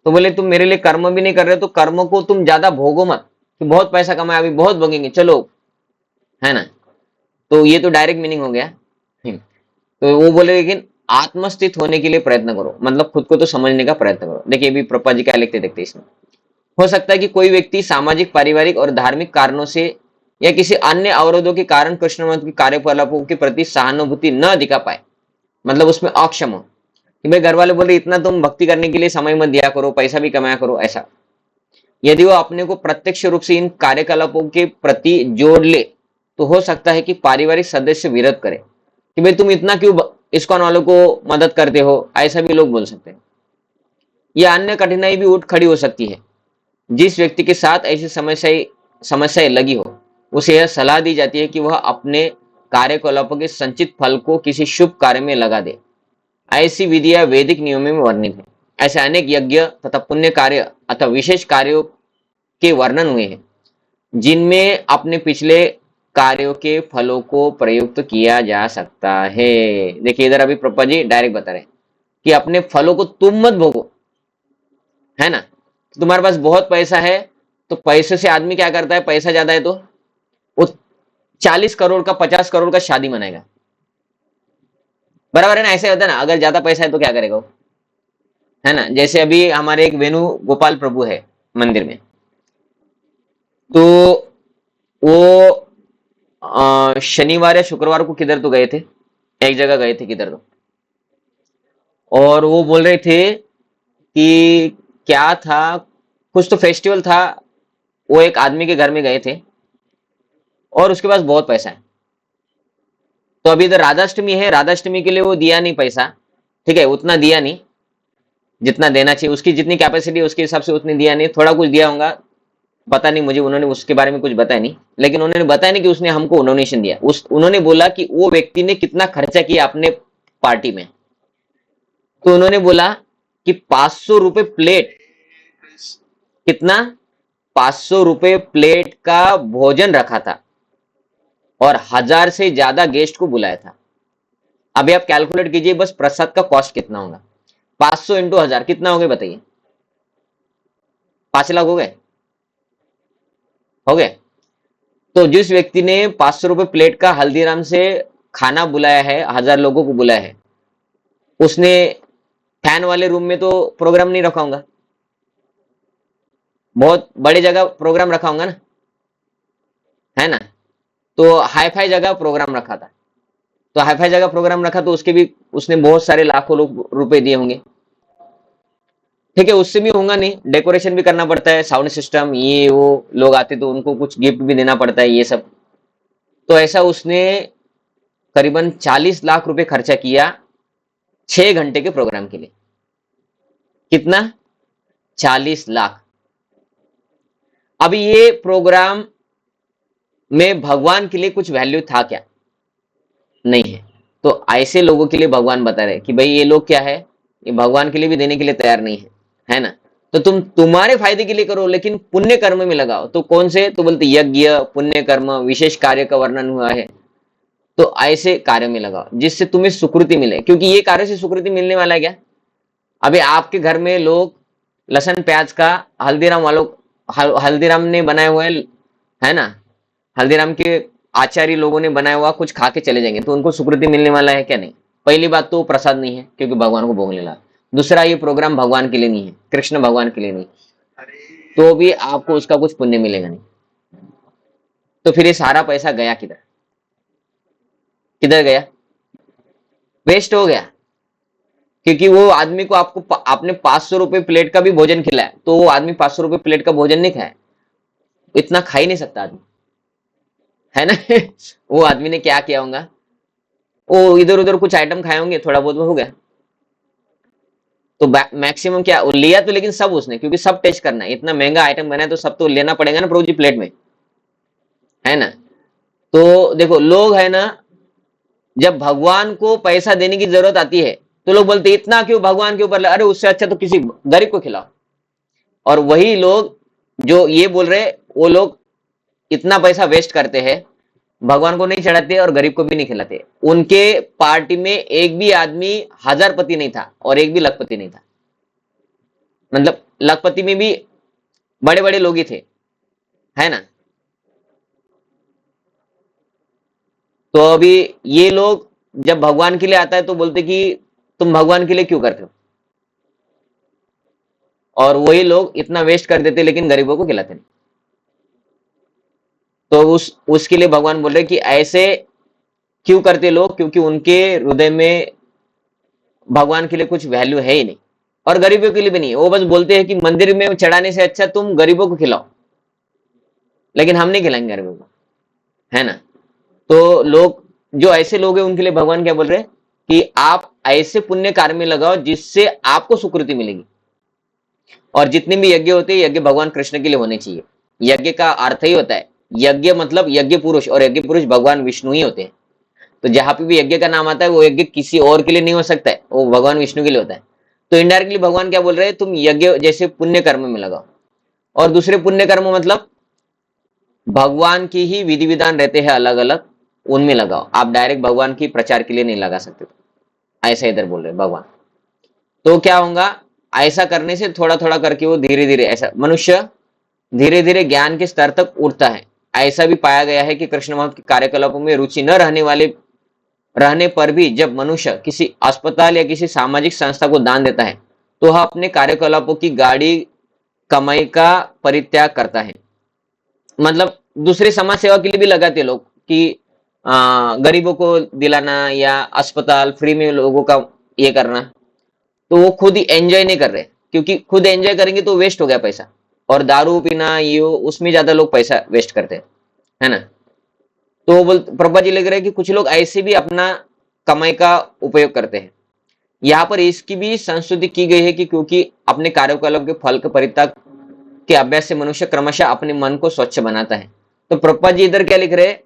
तो बोले तुम मेरे लिए कर्म भी नहीं कर रहे तो कर्म को तुम ज्यादा भोगो मत कि बहुत पैसा कमाया, अभी बहुत भोगेंगे चलो, है ना। तो ये तो डायरेक्ट मीनिंग हो गया। तो वो बोले लेकिन आत्मस्थित होने के लिए प्रयत्न करो, मतलब खुद को तो समझने का प्रयत्न करो। देखिए अभी प्रपा जी क्या लिखते देखते इसमें, हो सकता है कि कोई व्यक्ति सामाजिक, पारिवारिक और धार्मिक कारणों से या किसी अन्य अवरोधों के कारण कृष्ण मत की कार्यकलापों के प्रति सहानुभूति न दिखा पाए, मतलब उसमें अक्षम हो कि भाई घर वाले बोले इतना तुम भक्ति करने के लिए समय मत दिया करो, पैसा भी कमाया करो, ऐसा। यदि वो अपने को प्रत्यक्ष रूप से इन कार्यकलापों के प्रति जोड़ ले तो हो सकता है कि पारिवारिक सदस्य विरोध करे कि भाई तुम इतना क्यों इस्कॉन वालों को मदद करते हो, ऐसा भी लोग बोल सकते हैं। यह अन्य कठिनाई भी उठ खड़ी हो सकती है। जिस व्यक्ति के साथ ऐसी समस्याएं लगी हो उसे यह सलाह दी जाती है कि वह अपने कार्यकलापों के संचित फल को किसी शुभ कार्य में लगा दे। ऐसी विधियां वैदिक नियमों में वर्णित है। ऐसे अनेक यज्ञ तथा पुण्य कार्य अथवा विशेष कार्यों के वर्णन हुए हैं जिनमें अपने पिछले कार्यों के फलों को प्रयुक्त किया जा सकता है। देखिए इधर अभी प्रभुपाद जी डायरेक्ट बता रहे हैं कि अपने फलों को तुम मत भोगो, है ना। तुम्हारे पास बहुत पैसा है तो पैसे से आदमी क्या करता है, पैसा ज्यादा है तो वो 40 करोड़ का 50 करोड़ का शादी मनाएगा, बराबर है ना। ऐसे होता है ना, अगर ज्यादा पैसा है तो क्या करेगा वो, है ना। जैसे अभी हमारे एक वेणु गोपाल प्रभु है मंदिर में, तो वो शनिवार या शुक्रवार को किधर तो गए थे, एक जगह गए थे किधर तो, और वो बोल रहे थे कि क्या था, कुछ तो फेस्टिवल था, वो एक आदमी के घर में गए थे और उसके पास बहुत पैसा है। तो अभी इधर राधाष्टमी है, राधाष्टमी के लिए वो दिया नहीं पैसा, ठीक है, उतना दिया नहीं जितना देना चाहिए, उसकी जितनी कैपेसिटी है उसके हिसाब से उतनी दिया नहीं, थोड़ा कुछ दिया होगा, पता नहीं मुझे, उन्होंने उसके बारे में कुछ बताया नहीं। लेकिन उन्होंने बताया नहीं कि उसने हमको डोनेशन दिया, उन्होंने बोला कि वो व्यक्ति ने कितना खर्चा किया अपने पार्टी में। तो उन्होंने बोला कि 500 रुपए प्लेट, कितना, 500 रुपए प्लेट का भोजन रखा था और 1000 से ज्यादा गेस्ट को बुलाया था। अभी आप कैलकुलेट कीजिए बस प्रसाद का कॉस्ट कितना होगा। 500 इंटू 1000 कितना हो गए बताइए? 5 लाख हो गए? हो गए? तो जिस व्यक्ति ने 500 रुपए प्लेट का हल्दीराम से खाना बुलाया है, 1000 लोगों को बुलाया है, उसने फैन वाले रूम में तो प्रोग्राम नहीं रखा होगा, बहुत बड़े जगह प्रोग्राम रखा होगा ना, है ना? तो हाई फाई जगह प्रोग्राम रखा था, तो हाई फाई जगह प्रोग्राम रखा तो उसके भी उसने बहुत सारे लाखों रुपए दिए होंगे। ठीक है, उससे भी होगा नहीं, डेकोरेशन भी करना पड़ता है, साउंड सिस्टम ये वो, लोग आते तो उनको कुछ गिफ्ट भी देना पड़ता है, ये सब। तो ऐसा उसने करीबन 40 लाख रुपए खर्चा किया 6 घंटे के प्रोग्राम के लिए। कितना? 40 लाख। अभी ये प्रोग्राम में भगवान के लिए कुछ वैल्यू था क्या? नहीं है। तो ऐसे लोगों के लिए भगवान बता रहे कि भाई ये लोग क्या है, ये भगवान के लिए भी देने के लिए तैयार नहीं है ना? तो तुम तुम्हारे फायदे के लिए करो लेकिन पुण्य कर्म में लगाओ। तो कौन से? तो बोलते यज्ञ, पुण्य कर्म, विशेष कार्य का वर्णन हुआ है, तो ऐसे कार्य में लगाओ जिससे तुम्हें सुकृति मिले, क्योंकि ये कार्य से सुकृति मिलने वाला है क्या? अभी आपके घर में लोग लहसुन प्याज का हल्दीराम वालों हल्दीराम ने बनाए हुए है ना, हल्दीराम के आचार्य लोगों ने बनाया हुआ कुछ खा के चले जाएंगे तो उनको सुकृति मिलने वाला है क्या? नहीं। पहली बात तो प्रसाद नहीं है क्योंकि भगवान को भोग लेना। दूसरा, ये प्रोग्राम भगवान के लिए नहीं है, कृष्ण भगवान के लिए नहीं, तो भी आपको उसका कुछ पुण्य मिलेगा नहीं। तो फिर ये सारा पैसा गया किधर? किधर गया? वेस्ट हो गया। क्योंकि वो आदमी को आपने 500 रुपए प्लेट का भी भोजन खिलाया, तो वो आदमी 500 रुपए प्लेट का भोजन नहीं खाया, इतना खा ही नहीं सकता आदमी, है ना? वो आदमी ने क्या किया होगा, वो इधर उधर कुछ आइटम खाए होंगे, थोड़ा बहुत हो गया। तो मैक्सिमम क्या वो लिया, तो लेकिन सब उसने, क्योंकि सब टेस्ट करना है, इतना महंगा आइटम बना है तो सब तो लेना पड़ेगा ना प्रभु जी प्लेट में, है ना? तो देखो लोग है ना, जब भगवान को पैसा देने की जरूरत आती है तो लोग बोलते इतना क्यों भगवान के ऊपर, अरे उससे अच्छा तो किसी गरीब को खिलाओ। और वही लोग जो ये बोल रहे, वो लोग इतना पैसा वेस्ट करते हैं, भगवान को नहीं चढ़ाते और गरीब को भी नहीं खिलाते। उनके पार्टी में एक भी आदमी हजारपति नहीं था और एक भी लखपति नहीं था, मतलब लखपति में भी बड़े बड़े लोग ही थे, है ना? तो अभी ये लोग जब भगवान के लिए आता है तो बोलते कि तुम भगवान के लिए क्यों करते हो, और वही लोग इतना वेस्ट कर देते लेकिन गरीबों को खिलाते नहीं। तो उसके लिए भगवान बोल रहे कि ऐसे क्यों करते लोग, क्योंकि उनके हृदय में भगवान के लिए कुछ वैल्यू है ही नहीं, और गरीबों के लिए भी नहीं। वो बस बोलते हैं कि मंदिर में चढ़ाने से अच्छा तुम गरीबों को खिलाओ, लेकिन हम नहीं खिलाएंगे गरीबों को, है ना? तो लोग जो ऐसे लोग हैं उनके लिए भगवान क्या बोल रहे हैं कि आप ऐसे पुण्य कार्य में लगाओ जिससे आपको सुकृति मिलेगी। और जितने भी यज्ञ होते हैं, यज्ञ भगवान कृष्ण के लिए होने चाहिए। यज्ञ का अर्थ ही होता है, यज्ञ मतलब यज्ञ पुरुष, और यज्ञ पुरुष भगवान विष्णु ही होते हैं। तो जहां पे भी यज्ञ का नाम आता है वो यज्ञ किसी और के लिए नहीं हो सकता है, वो भगवान विष्णु के लिए होता है। तो इनडायरेक्टली भगवान क्या बोल रहे हैं, तुम यज्ञ जैसे पुण्य कर्म में लगाओ। और दूसरे पुण्य कर्म मतलब भगवान की ही विधि विधान रहते हैं अलग अलग, उनमें लगाओ। आप डायरेक्ट भगवान की प्रचार के लिए नहीं लगा सकते, ऐसा इधर बोल रहे भगवान। तो क्या होगा, ऐसा करने से थोड़ा थोड़ा करके वो धीरे धीरे, ऐसा मनुष्य धीरे धीरे ज्ञान के स्तर तक उठता है। ऐसा भी पाया गया है कि कृष्ण भक्त के कार्यकलापों में रुचि न रहने पर भी जब मनुष्य किसी अस्पताल या किसी सामाजिक संस्था को दान देता है तो वह अपने कार्यकलापों की गाड़ी कमाई का परित्याग करता है। मतलब दूसरे समाज सेवा के लिए भी लगाते लोग कि गरीबों को दिलाना या अस्पताल फ्री में लोगों का ये करना, तो वो खुद ही एंजॉय नहीं कर रहे, क्योंकि खुद एंजॉय करेंगे तो वेस्ट हो गया पैसा। और दारू पीना ये उसमें ज्यादा लोग पैसा वेस्ट करते हैं, है ना? तो बोल प्रभा जी लग रहे हैं कि कुछ लोग ऐसे भी अपना कमाई का उपयोग करते हैं। यहाँ पर इसकी भी संस्तुति की गई है कि क्योंकि अपने कार्यकलाप के फल के परित्याग के अभ्यास से मनुष्य क्रमशः अपने मन को स्वच्छ बनाता है। तो प्रभा जी इधर क्या लिख रहे हैं,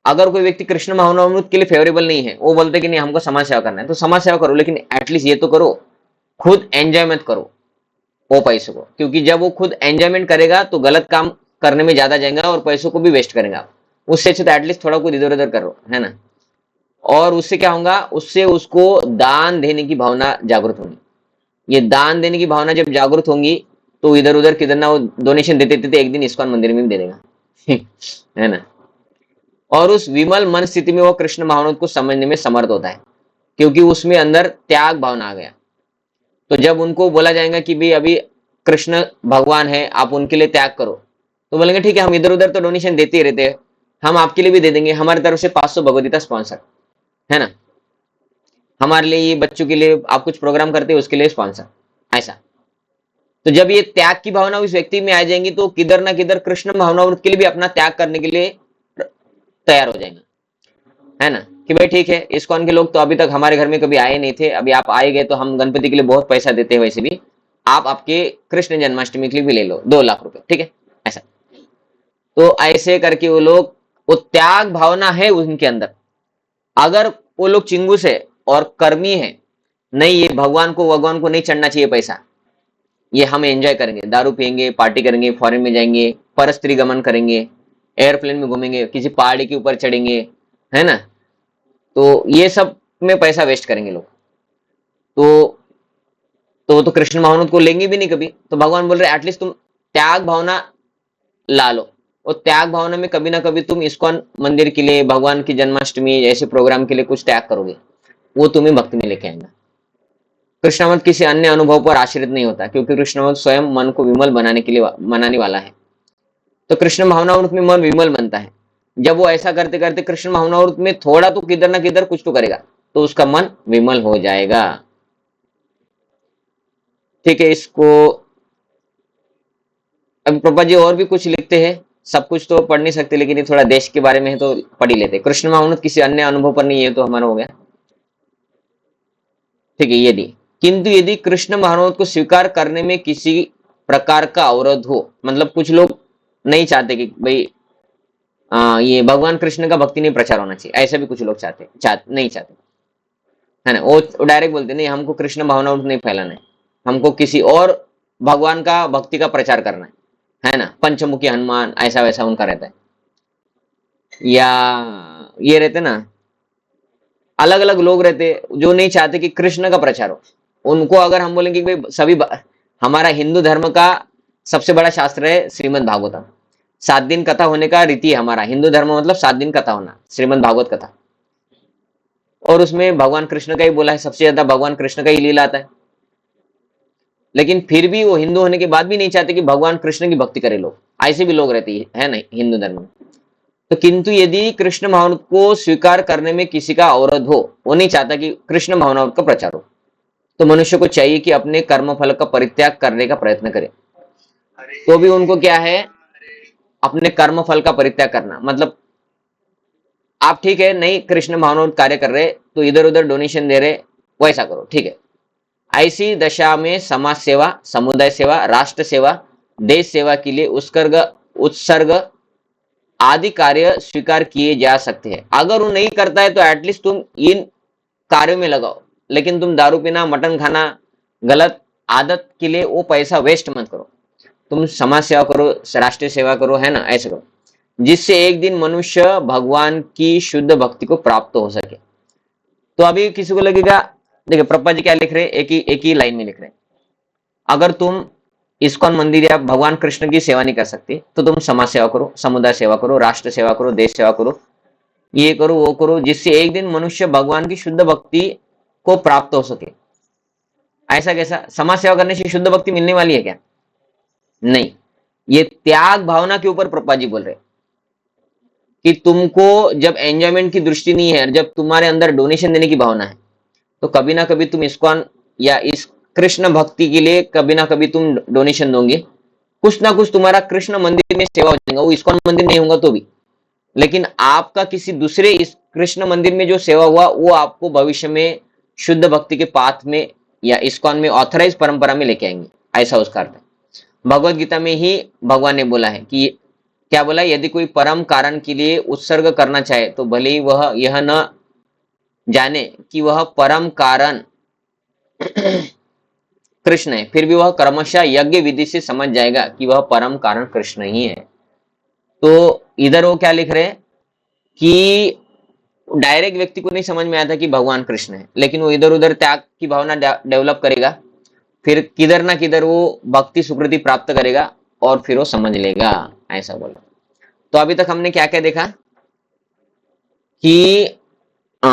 अगर कोई व्यक्ति कृष्ण महावनामृत के लिए फेवरेबल नहीं है, वो बोलते कि नहीं हमको समाज सेवा करना है, तो समाज सेवा करो, लेकिन एटलीस्ट ये तो करो, खुद एंजॉय मत करो वो पैसों को, क्योंकि जब वो खुद एंजॉयमेंट करेगा तो गलत काम करने में ज्यादा जाएगा और पैसों को भी वेस्ट करेगा। उससे अच्छा तो एटलीस्ट थोड़ा कुछ इधर उधर करो, है ना? और उससे क्या होगा, उससे उसको दान देने की भावना जागृत होगी। ये दान देने की भावना जब जागृत होंगी तो इधर उधर किधर ना वो डोनेशन देते देते एक दिन इस्कॉन मंदिर में भी दे देगा है ना। और उस विमल मन स्थिति में वो कृष्ण भावना को समझने में समर्थ होता है, क्योंकि उसमें अंदर त्याग भावना आ गया। तो जब उनको बोला जाएगा कि भाई अभी कृष्ण भगवान है, आप उनके लिए त्याग करो, तो बोलेंगे ठीक है, हम इधर उधर तो डोनेशन देते ही रहते हैं, हम आपके लिए भी दे देंगे, हमारी तरफ से 500 भगवदगीता स्पॉन्सर, है ना, हमारे लिए ये बच्चों के लिए आप कुछ प्रोग्राम करते हैं उसके लिए स्पॉन्सर, ऐसा। तो जब ये त्याग की भावना उस व्यक्ति में आ जाएंगी तो किधर ना किधर कृष्ण भावना उसके लिए भी अपना त्याग करने के लिए तैयार हो जाएंगे, है ना, कि भाई ठीक है, इस्कॉन के लोग तो अभी तक हमारे घर में कभी आए नहीं थे, अभी आप आए गए तो हम गणपति के लिए बहुत पैसा देते हैं, वैसे भी आप आपके कृष्ण जन्माष्टमी के लिए भी ले लो 2 लाख रुपए, ठीक है, ऐसा। तो ऐसे करके वो लोग, वो त्याग भावना है उनके अंदर। अगर वो लोग चिंगूस है और कर्मी है, नहीं ये भगवान को नहीं चढ़ना चाहिए पैसा, ये हम एंजॉय करेंगे, दारू पियेंगे, पार्टी करेंगे, फॉरेन में जाएंगे, परस्त्री गमन करेंगे, एयरप्लेन में घूमेंगे, किसी पहाड़ी के ऊपर चढ़ेंगे, है ना, तो ये सब में पैसा वेस्ट करेंगे लोग, तो तो कृष्ण भावना को लेंगे भी नहीं कभी। तो भगवान बोल रहे एटलीस्ट तुम त्याग भावना ला लो, और त्याग भावना में कभी ना कभी तुम इस्कॉन मंदिर के लिए, भगवान की जन्माष्टमी ऐसे प्रोग्राम के लिए कुछ त्याग करोगे, वो तुम्हें भक्ति में लेके आएगा। कृष्णामत किसी अन्य अनुभव पर आश्रित नहीं होता, क्योंकि कृष्णामत स्वयं मन को विमल बनाने के लिए मनाने वाला है। तो कृष्ण भावनामृत में मन विमल बनता है। जब वो ऐसा करते करते कृष्ण भावनामृत में थोड़ा तो किधर ना किधर कुछ तो करेगा, तो उसका मन विमल हो जाएगा। ठीक है, इसको अब प्रभा जी और भी कुछ लिखते हैं, सब कुछ तो पढ़ नहीं सकते, लेकिन ये थोड़ा देश के बारे में है तो पढ़ ही लेते। कृष्ण भावनामृत किसी अन्य अनुभव पर नहीं है, तो हमारा हो गया। ठीक है, यदि किंतु यदि कृष्ण भावनामृत को स्वीकार करने में किसी प्रकार का अवरोध हो, मतलब कुछ लोग नहीं चाहते कि भाई ये भगवान कृष्ण का भक्ति नहीं प्रचार होना चाहिए, ऐसा भी कुछ लोग नहीं चाहते, है ना, वो डायरेक्ट बोलते नहीं, हमको कृष्ण भावना नहीं फैलाना है, हमको किसी और भगवान का भक्ति का प्रचार करना है ना, पंचमुखी हनुमान ऐसा वैसा उनका रहता है। या ये रहते ना, अलग अलग लोग रहते जो नहीं चाहते कि कृष्ण का प्रचार हो। उनको अगर हम बोलेंगे कि भाई हमारा हिंदू धर्म का सबसे बड़ा शास्त्र है श्रीमद् भागवतम, 7 दिन कथा होने का रीति है हमारा हिंदू धर्म, मतलब 7 दिन कथा होना, श्रीमद् भागवत कथा, और उसमें भगवान कृष्ण का ही बोला है, सबसे ज्यादा भगवान कृष्ण का ही लीला आता है। लेकिन फिर भी वो हिंदू होने के बाद भी नहीं चाहते कि भगवान कृष्ण की भक्ति करे लोग, ऐसे भी लोग रहते हैं ना हिंदू धर्म में। तो किंतु यदि कृष्ण भावना को स्वीकार करने में किसी का अवरोध हो, वो नहीं चाहता कि कृष्ण भावना का प्रचार हो, तो मनुष्य को चाहिए कि अपने कर्म फल का परित्याग करने का प्रयत्न करे। तो भी उनको क्या है, अपने कर्म फल का परित्याग करना, मतलब आप ठीक है नहीं कृष्ण भावना कार्य कर रहे तो इधर उधर डोनेशन दे रहे, वैसा करो, ठीक है। ऐसी दशा में समाज सेवा, समुदाय सेवा, राष्ट्र सेवा, देश सेवा के लिए उत्सर्ग आदि कार्य स्वीकार किए जा सकते हैं। अगर वो नहीं करता है तो एटलीस्ट तुम इन कार्यों में लगाओ, लेकिन तुम दारू पीना, मटन खाना, गलत आदत के लिए वो पैसा वेस्ट मत करो। तुम समाज सेवा करो, राष्ट्रीय सेवा करो, है ना, ऐसे करो, जिससे एक दिन मनुष्य भगवान की शुद्ध भक्ति को प्राप्त हो सके। तो अभी किसी को लगेगा, देखिए प्रभा जी क्या लिख रहे हैं, एक ही लाइन में लिख रहे हैं, अगर तुम इस्कॉन मंदिर या भगवान कृष्ण की सेवा नहीं कर सकते तो तुम समाज सेवा करो, समुदाय सेवा करो, राष्ट्र सेवा करो, देश सेवा करो, ये करो वो करो, जिससे एक दिन मनुष्य भगवान की शुद्ध भक्ति को प्राप्त हो सके। ऐसा कैसा, समाज सेवा करने से शुद्ध भक्ति मिलने वाली है क्या? नहीं, ये त्याग भावना के ऊपर प्रभा जी बोल रहे कि तुमको जब एंजॉयमेंट की दृष्टि नहीं है, जब तुम्हारे अंदर डोनेशन देने की भावना है, तो कभी ना कभी तुम इस्कॉन या इस कृष्ण भक्ति के लिए कभी ना कभी तुम डोनेशन दोगे, कुछ ना कुछ तुम्हारा कृष्ण मंदिर में सेवा हो जाएगा, वो इस्कॉन मंदिर नहीं होगा तो भी, लेकिन आपका किसी दूसरे इस कृष्ण मंदिर में जो सेवा हुआ वो आपको भविष्य में शुद्ध भक्ति के पाथ में या इस्कॉन में ऑथराइज परंपरा में लेके आएंगे, ऐसा उसका अर्थ है। भगवत गीता में ही भगवान ने बोला है कि क्या बोला, यदि कोई परम कारण के लिए उत्सर्ग करना चाहे तो भले ही वह यह न जाने कि वह परम कारण कृष्ण है, फिर भी वह क्रमशः यज्ञ विधि से समझ जाएगा कि वह परम कारण कृष्ण ही है। तो इधर वो क्या लिख रहे हैं कि डायरेक्ट व्यक्ति को नहीं समझ में आता कि भगवान कृष्ण है, लेकिन वो इधर उधर त्याग की भावना डेवलप करेगा, फिर किधर ना किधर वो भक्ति सुकृति प्राप्त करेगा और फिर वो समझ लेगा, ऐसा बोला। तो अभी तक हमने क्या क्या देखा कि अ,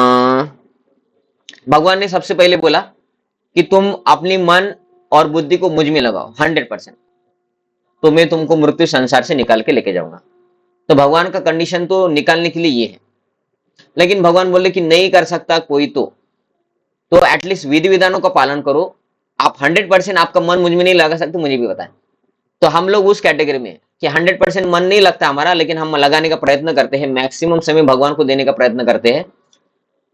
भगवान ने सबसे पहले बोला कि तुम अपनी मन और बुद्धि को मुझ में लगाओ 100%, तो मैं तुमको मृत्यु संसार से निकाल के लेके जाऊंगा। तो भगवान का कंडीशन तो निकालने के लिए ये है, लेकिन भगवान बोले कि नहीं कर सकता कोई तो एटलीस्ट विधि विधानों का पालन करो। आप 100% आपका मन मुझ में नहीं लगा सकते, मुझे भी बताएं। तो हम लोग उस कैटेगरी में हैं कि 100% मन नहीं लगता हमारा, लेकिन हम लगाने का प्रयत्न करते हैं, मैक्सिमम समय भगवान को देने का प्रयत्न करते हैं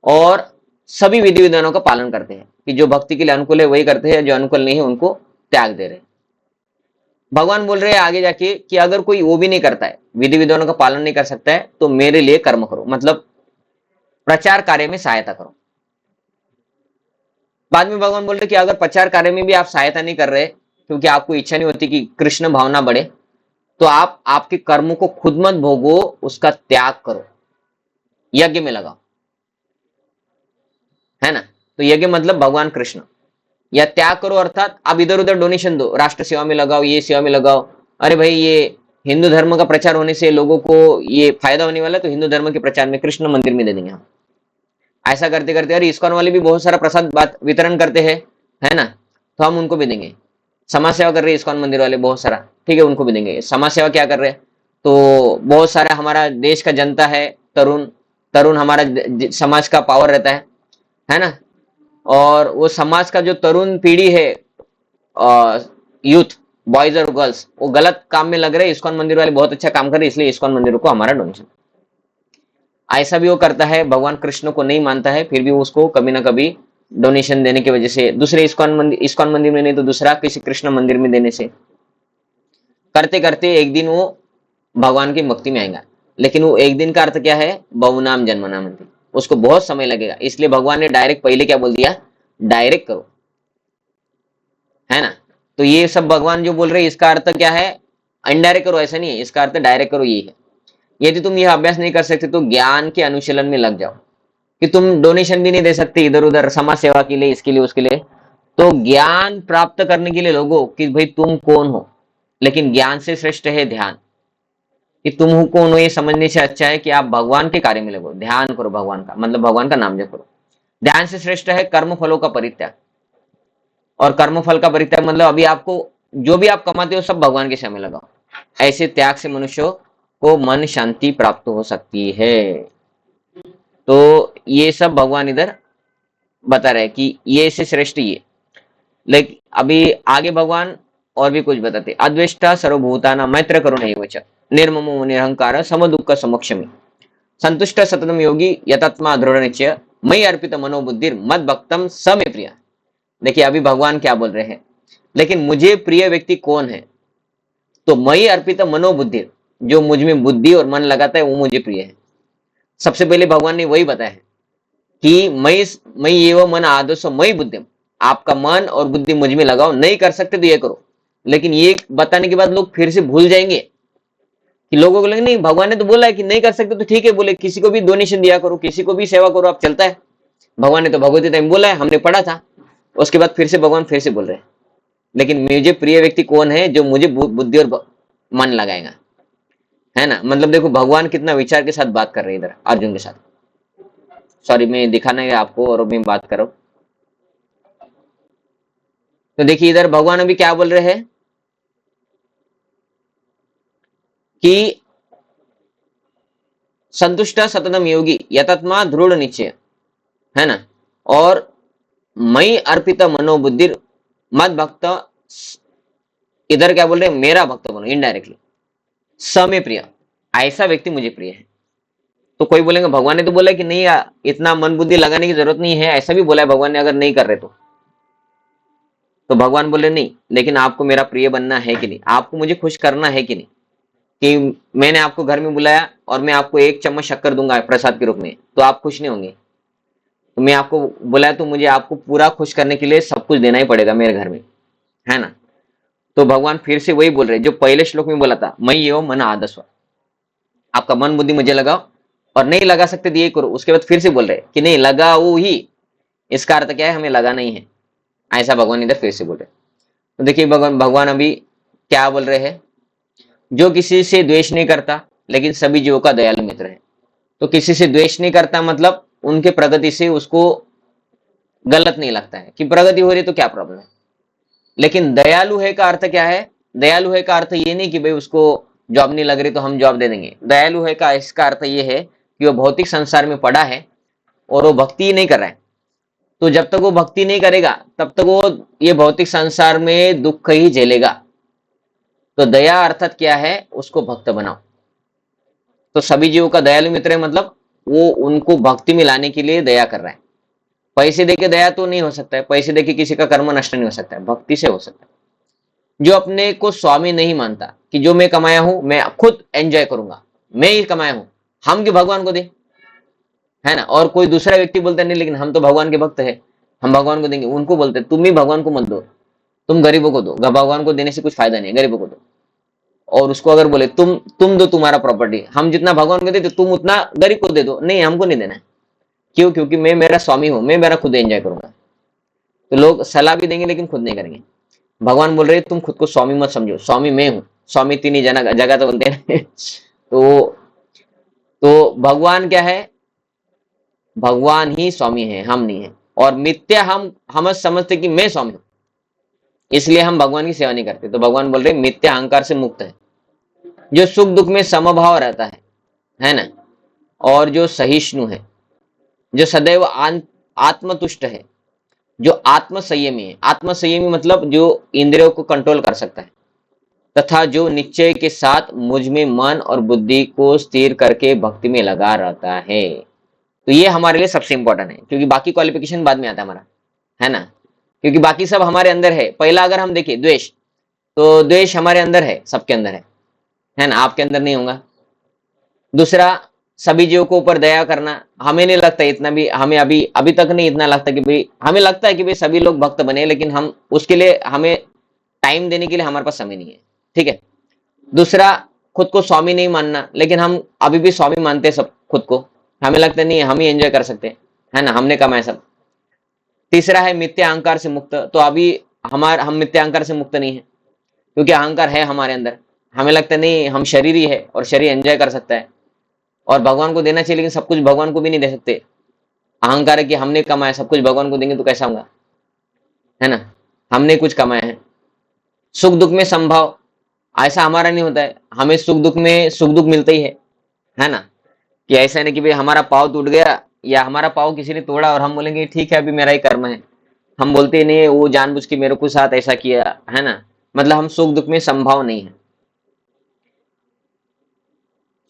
और सभी विधि विधानों का पालन करते हैं कि जो भक्ति के लिए अनुकूल है वही करते हैं, जो अनुकूल नहीं है उनको त्याग दे रहे हैं। भगवान बोल रहे हैं आगे जाके कि अगर कोई वो भी नहीं करता है, विधि विधानों का पालन नहीं कर सकता है, तो मेरे लिए कर्म करो, मतलब प्रचार कार्य में सहायता करो। बाद में भगवान बोल रहे कि अगर प्रचार कार्य में भी आप सहायता नहीं कर रहे क्योंकि आपको इच्छा नहीं होती कि कृष्ण भावना बढ़े, तो आप आपके कर्मों को खुद मत भोगो, उसका त्याग करो, यज्ञ में लगाओ, है ना। तो यज्ञ मतलब भगवान कृष्ण, या त्याग करो अर्थात आप इधर उधर डोनेशन दो, राष्ट्र सेवा में लगाओ, ये सेवा में लगाओ। अरे भाई ये हिंदू धर्म का प्रचार होने से लोगों को ये फायदा होने वाला है, तो हिंदू धर्म के प्रचार में कृष्ण मंदिर में दे देंगे हम। ऐसा करते करते अरे इस्कॉन वाले भी बहुत सारा प्रसाद बात वितरण करते हैं, है ना, तो हम उनको भी देंगे। समाज सेवा कर रहे हैं इस्कॉन मंदिर वाले बहुत सारा, ठीक है, उनको भी देंगे। समाज सेवा क्या कर रहे हैं, तो बहुत सारा हमारा देश का जनता है, तरुण तरुण हमारा समाज का पावर रहता है ना। और वो समाज का जो तरुण पीढ़ी है, यूथ, बॉयज और गर्ल्स, वो गलत काम में लग रहे हैं, इस्कॉन मंदिर वाले बहुत अच्छा काम कर रहे हैं, इसलिए इस्कॉन मंदिर को हमारा डोनेशन। ऐसा भी वो करता है, भगवान कृष्ण को नहीं मानता है, फिर भी उसको कभी ना कभी डोनेशन देने की वजह से, दूसरे इस्कॉन मंदिर में नहीं तो दूसरा किसी कृष्ण मंदिर में देने से, करते करते एक दिन वो भगवान की मुक्ति में आएगा। लेकिन वो एक दिन का अर्थ क्या है, बहुनाम जन्मनाम, उसको बहुत समय लगेगा। इसलिए भगवान ने डायरेक्ट पहले क्या बोल दिया, डायरेक्ट करो, है ना। तो ये सब भगवान जो बोल रहे हैं इसका अर्थ क्या है, इनडायरेक्ट करो ऐसा नहीं है, इसका अर्थ डायरेक्ट करो ये है। यदि तुम यह अभ्यास नहीं कर सकते तो ज्ञान के अनुशीलन में लग जाओ, कि तुम डोनेशन भी नहीं दे सकते इधर उधर समाज सेवा के लिए, इसके लिए उसके लिए, तो ज्ञान प्राप्त करने के लिए लोगों कि भाई तुम कौन हो। लेकिन ज्ञान से श्रेष्ठ है ध्यान, कि तुम हो कौन हो ये समझने से अच्छा है कि आप भगवान के कार्य में लगो, ध्यान करो भगवान का, मतलब भगवान का नाम जप करो। ध्यान से श्रेष्ठ है कर्म फलों का परित्याग, और कर्म फल का परित्याग मतलब अभी आपको जो भी आप कमाते हो सब भगवान के सेवा में लगाओ। ऐसे त्याग से मनुष्य को मन शांति प्राप्त हो सकती है। तो ये सब भगवान इधर बता रहे हैं कि ये से श्रेष्ठ ये। लेकिन अभी आगे भगवान और भी कुछ बताते, अद्वेष्टा सर्वभूताना मैत्र करुण एव च निर्ममो निरहंकार सम दुःख समक्षमी संतुष्ट सततम योगी यतात्मा दृढ़ निश्चय मयि अर्पित मनोबुद्धिर मद भक्तम स मे प्रिय। देखिए अभी भगवान क्या बोल रहे हैं, लेकिन मुझे प्रिय व्यक्ति कौन है, तो मयि अर्पित मनोबुद्धि, जो मुझ में बुद्धि और मन लगाता है वो मुझे प्रिय है। सबसे पहले भगवान ने वही बताया है कि मयि एव मन आदर्शो मयि बुद्धिम, आपका मन और बुद्धि मुझ में लगाओ, नहीं कर सकते तो ये करो। लेकिन ये बताने के बाद लोग फिर से भूल जाएंगे, कि लोगों को लगे नहीं भगवान ने तो बोला है कि नहीं कर सकते तो ठीक है, बोले किसी को भी डोनेशन दिया करो, किसी को भी सेवा करो, आप चलता है। भगवान ने तो भगवती टाइम बोला है, हमने पढ़ा था। उसके बाद फिर से भगवान फिर से बोल रहे हैं, लेकिन मुझे प्रिय व्यक्ति कौन है, जो मुझे बुद्धि और मन लगाएगा, है ना। मतलब देखो भगवान कितना विचार के साथ बात कर रहे हैं इधर अर्जुन के साथ। सॉरी मैं दिखाना है आपको और मैं बात कर रहा हूं। तो देखिए इधर भगवान अभी क्या बोल रहे हैं कि संतुष्ट सततम योगी यतात्मा दृढ़ निश्चय, है ना, और मई अर्पित मनोबुद्धि मद भक्त, इधर क्या बोल रहे हैं, मेरा भक्त बनो, इनडायरेक्टली समय प्रिय, ऐसा व्यक्ति मुझे प्रिय है। तो कोई बोलेंगे भगवान ने तो बोला कि नहीं इतना मन बुद्धि लगाने की जरूरत नहीं है, ऐसा भी बोला है भगवान ने, अगर नहीं कर रहे तो भगवान बोले नहीं, लेकिन आपको मेरा प्रिय बनना है कि नहीं, आपको मुझे खुश करना है कि नहीं, कि मैंने आपको घर में बुलाया और मैं आपको 1 चम्मच शक्कर दूंगा प्रसाद के रूप में, तो आप खुश नहीं होंगे। तो मैं आपको बुलाया तो मुझे आपको पूरा खुश करने के लिए सब कुछ देना ही पड़ेगा मेरे घर में, है ना। तो भगवान फिर से वही बोल रहे जो पहले श्लोक में बोला था, मैं ये मन आदस्व, आपका मन बुद्धि मुझे लगाओ, और नहीं लगा सकते तो ये करो, उसके बाद फिर से बोल रहे कि नहीं लगाओ ही, इसका अर्थ क्या है, हमें लगाना ही है। ऐसा भगवान इधर फिर से बोल रहे। तो देखिए भगवान भगवान अभी क्या बोल रहे हैं, जो किसी से द्वेष नहीं करता लेकिन सभी जीवों का दयालु मित्र है। तो किसी से द्वेष नहीं करता मतलब उनके प्रगति से उसको गलत नहीं लगता है कि प्रगति हो रही है तो क्या प्रॉब्लम है। लेकिन दयालु है का अर्थ क्या है, दयालु है का अर्थ ये नहीं कि भाई उसको जॉब नहीं लग रही तो हम जॉब दे देंगे। दयालु है का इसका अर्थ ये है कि वो भौतिक संसार में पड़ा है और वो भक्ति ही नहीं कर रहा है। तो जब तक वो भक्ति नहीं करेगा तब तक वो ये भौतिक संसार में दुख ही झेलेगा। तो दया अर्थात क्या है, उसको भक्त बनाओ। तो सभी जीवों का दयालु मित्र है मतलब वो उनको भक्ति में लाने के लिए दया कर रहा है। पैसे देके दया तो नहीं हो सकता है, पैसे देके किसी का कर्म नष्ट नहीं हो सकता है, भक्ति से हो सकता है। जो अपने को स्वामी नहीं मानता कि जो मैं कमाया हूं मैं खुद एंजॉय करूंगा, मैं ही कमाया हूं, हम क्यों भगवान को दे, है ना। और कोई दूसरा व्यक्ति बोलता नहीं लेकिन हम तो भगवान के भक्त है, हम भगवान को देंगे, उनको बोलते तुम ही भगवान को मत दो, तुम गरीबों को दो, भगवान को देने से कुछ फायदा नहीं है, गरीबों को दो। और उसको अगर बोले तुम दो तुम्हारा प्रॉपर्टी, हम जितना भगवान को देते तुम उतना गरीब को दे दो, नहीं हमको नहीं देना है। क्यों, क्योंकि मैं मेरा स्वामी हूं, मैं मेरा खुद एंजॉय करूंगा। तो लोग सलाह भी देंगे लेकिन खुद नहीं करेंगे। भगवान बोल रहे तुम खुद को स्वामी मत समझो, स्वामी मैं हूं, स्वामी तीन ही जगह जगह तो बोलते हैं तो भगवान क्या है, भगवान ही स्वामी है, हम नहीं है। और मिथ्या हम समझते कि मैं स्वामी हूं, इसलिए हम भगवान की सेवा नहीं करते। तो भगवान बोल रहे मिथ्या अहंकार से मुक्त है, जो सुख दुख में समभाव रहता है ना। और जो सहिष्णु है, जो सदैव आत्मतुष्ट है, जो आत्म संयमी है। आत्म संयमी मतलब जो इंद्रियों को कंट्रोल कर सकता है, तथा जो निश्चय के साथ मुझ में मन और बुद्धि को स्थिर करके भक्ति में लगा रहता है। तो ये हमारे लिए सबसे इंपॉर्टेंट है, क्योंकि बाकी क्वालिफिकेशन बाद में आता है हमारा, है ना। क्योंकि बाकी सब हमारे अंदर है। पहला अगर हम देखें द्वेष, तो द्वेष हमारे अंदर है, सबके अंदर है ना, आपके अंदर नहीं होगा। दूसरा, सभी जीवों को ऊपर दया करना, हमें नहीं लगता इतना भी, हमें अभी अभी तक नहीं इतना लगता कि भाई, हमें लगता है कि भाई सभी लोग भक्त बने, लेकिन हम उसके लिए हमें टाइम देने के लिए हमारे पास समय नहीं है, ठीक है। दूसरा, खुद को स्वामी नहीं मानना, लेकिन हम अभी भी स्वामी मानते हैं सब खुद को, हमें लगता नहीं हम ही एंजॉय कर सकते है ना, हमने कमाया सब। तीसरा है मिथ्या अहंकार से मुक्त, तो अभी हम मिथ्या अहंकार से मुक्त नहीं है, क्योंकि अहंकार है हमारे अंदर, हमें लगता नहीं हम शरीर ही है और शरीर एंजॉय कर सकता है और भगवान को देना चाहिए, लेकिन सब कुछ भगवान को भी नहीं दे सकते। अहंकार है कि हमने कमाया, सब कुछ भगवान को देंगे तो कैसा होगा, है ना, हमने कुछ कमाया है। सुख दुख में संभाव, ऐसा हमारा नहीं होता है, हमें सुख दुख मिलता ही है ना। कि ऐसा नहीं कि भाई हमारा पाव टूट गया या हमारा पाव किसी ने तोड़ा और हम बोलेंगे ठीक है अभी मेरा ही कर्म है, हम बोलते नहीं वो जानबूझ के मेरे को साथ ऐसा किया, है ना। मतलब हम सुख दुख में संभाव नहीं है।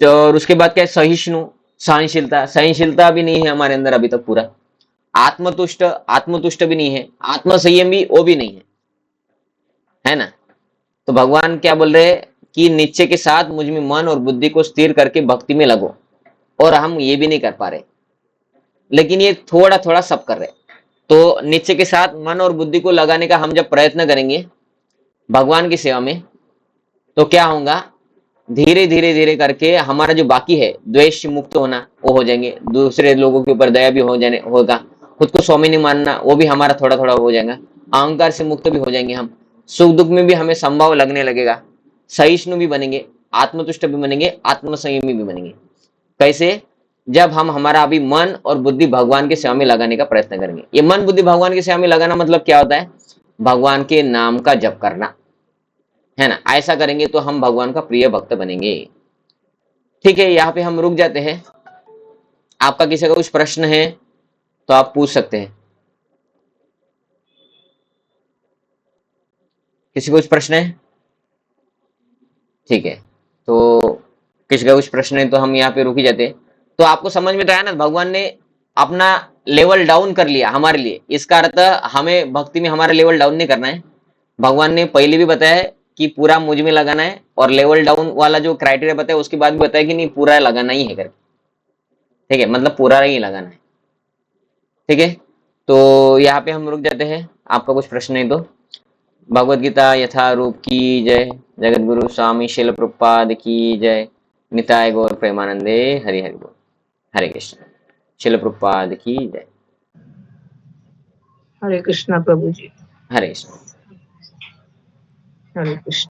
तो और उसके बाद क्या है, सहिष्णु, सहनशीलता, सहनशीलता भी नहीं है हमारे अंदर अभी तक पूरा। आत्मतुष्ट भी नहीं है, आत्म संयम भी वो भी नहीं है ना। तो भगवान क्या बोल रहे हैं कि निश्चय के साथ मुझ में मन और बुद्धि को स्थिर करके भक्ति में लगो, और हम ये भी नहीं कर पा रहे, लेकिन ये थोड़ा थोड़ा सब कर रहे। तो निश्चय के साथ मन और बुद्धि को लगाने का हम जब प्रयत्न करेंगे भगवान की सेवा में, तो क्या होगा, धीरे धीरे धीरे करके हमारा जो बाकी है द्वेष मुक्त होना वो हो जाएंगे, दूसरे लोगों के ऊपर दया भी हो जाने होगा, खुद को स्वामी नहीं मानना वो भी हमारा थोड़ा थोड़ा हो जाएगा, अहंकार से मुक्त भी हो जाएंगे हम, सुख दुख में भी हमें संभाव लगने लगेगा, सहिष्णु भी बनेंगे, आत्मतुष्ट भी बनेंगे, आत्म संयमी भी बनेंगे। कैसे, जब हम हमारा अभी मन और बुद्धि भगवान की सेवा में लगाने का प्रयत्न करेंगे। ये मन बुद्धि भगवान की सेवा में लगाना मतलब क्या होता है, भगवान के नाम का जप करना, है ना। ऐसा करेंगे तो हम भगवान का प्रिय भक्त बनेंगे। ठीक है, यहाँ पे हम रुक जाते हैं। आपका किसी का कुछ प्रश्न है तो आप पूछ सकते हैं। किसी को कुछ प्रश्न है? ठीक है, तो किसी का कुछ प्रश्न है तो हम यहाँ पे रुक ही जाते हैं। तो आपको समझ में तो आया ना, भगवान ने अपना लेवल डाउन कर लिया हमारे लिए। इसका अर्थ हमें भक्ति में हमारा लेवल डाउन नहीं करना है। भगवान ने पहले भी बताया है कि पूरा मुझ में लगाना है, और लेवल डाउन वाला जो क्राइटेरिया बताया उसके बाद भी बताया कि नहीं पूरा लगाना ही है करके, ठीक है, मतलब पूरा ही लगाना है। ठीक है, तो यहाँ पे हम रुक जाते हैं। आपका कुछ प्रश्न नहीं तो भगवद गीता यथारूप की जय, जगत गुरु स्वामी शिल प्रभुपाद की जय, निताय गौर प्रेमानंदे, हरि हरि बोल। हरे कृष्ण। शिल प्रभुपाद की जय। हरे कृष्णा प्रभु जी। हरे कृष्ण। हरे कृष्ण।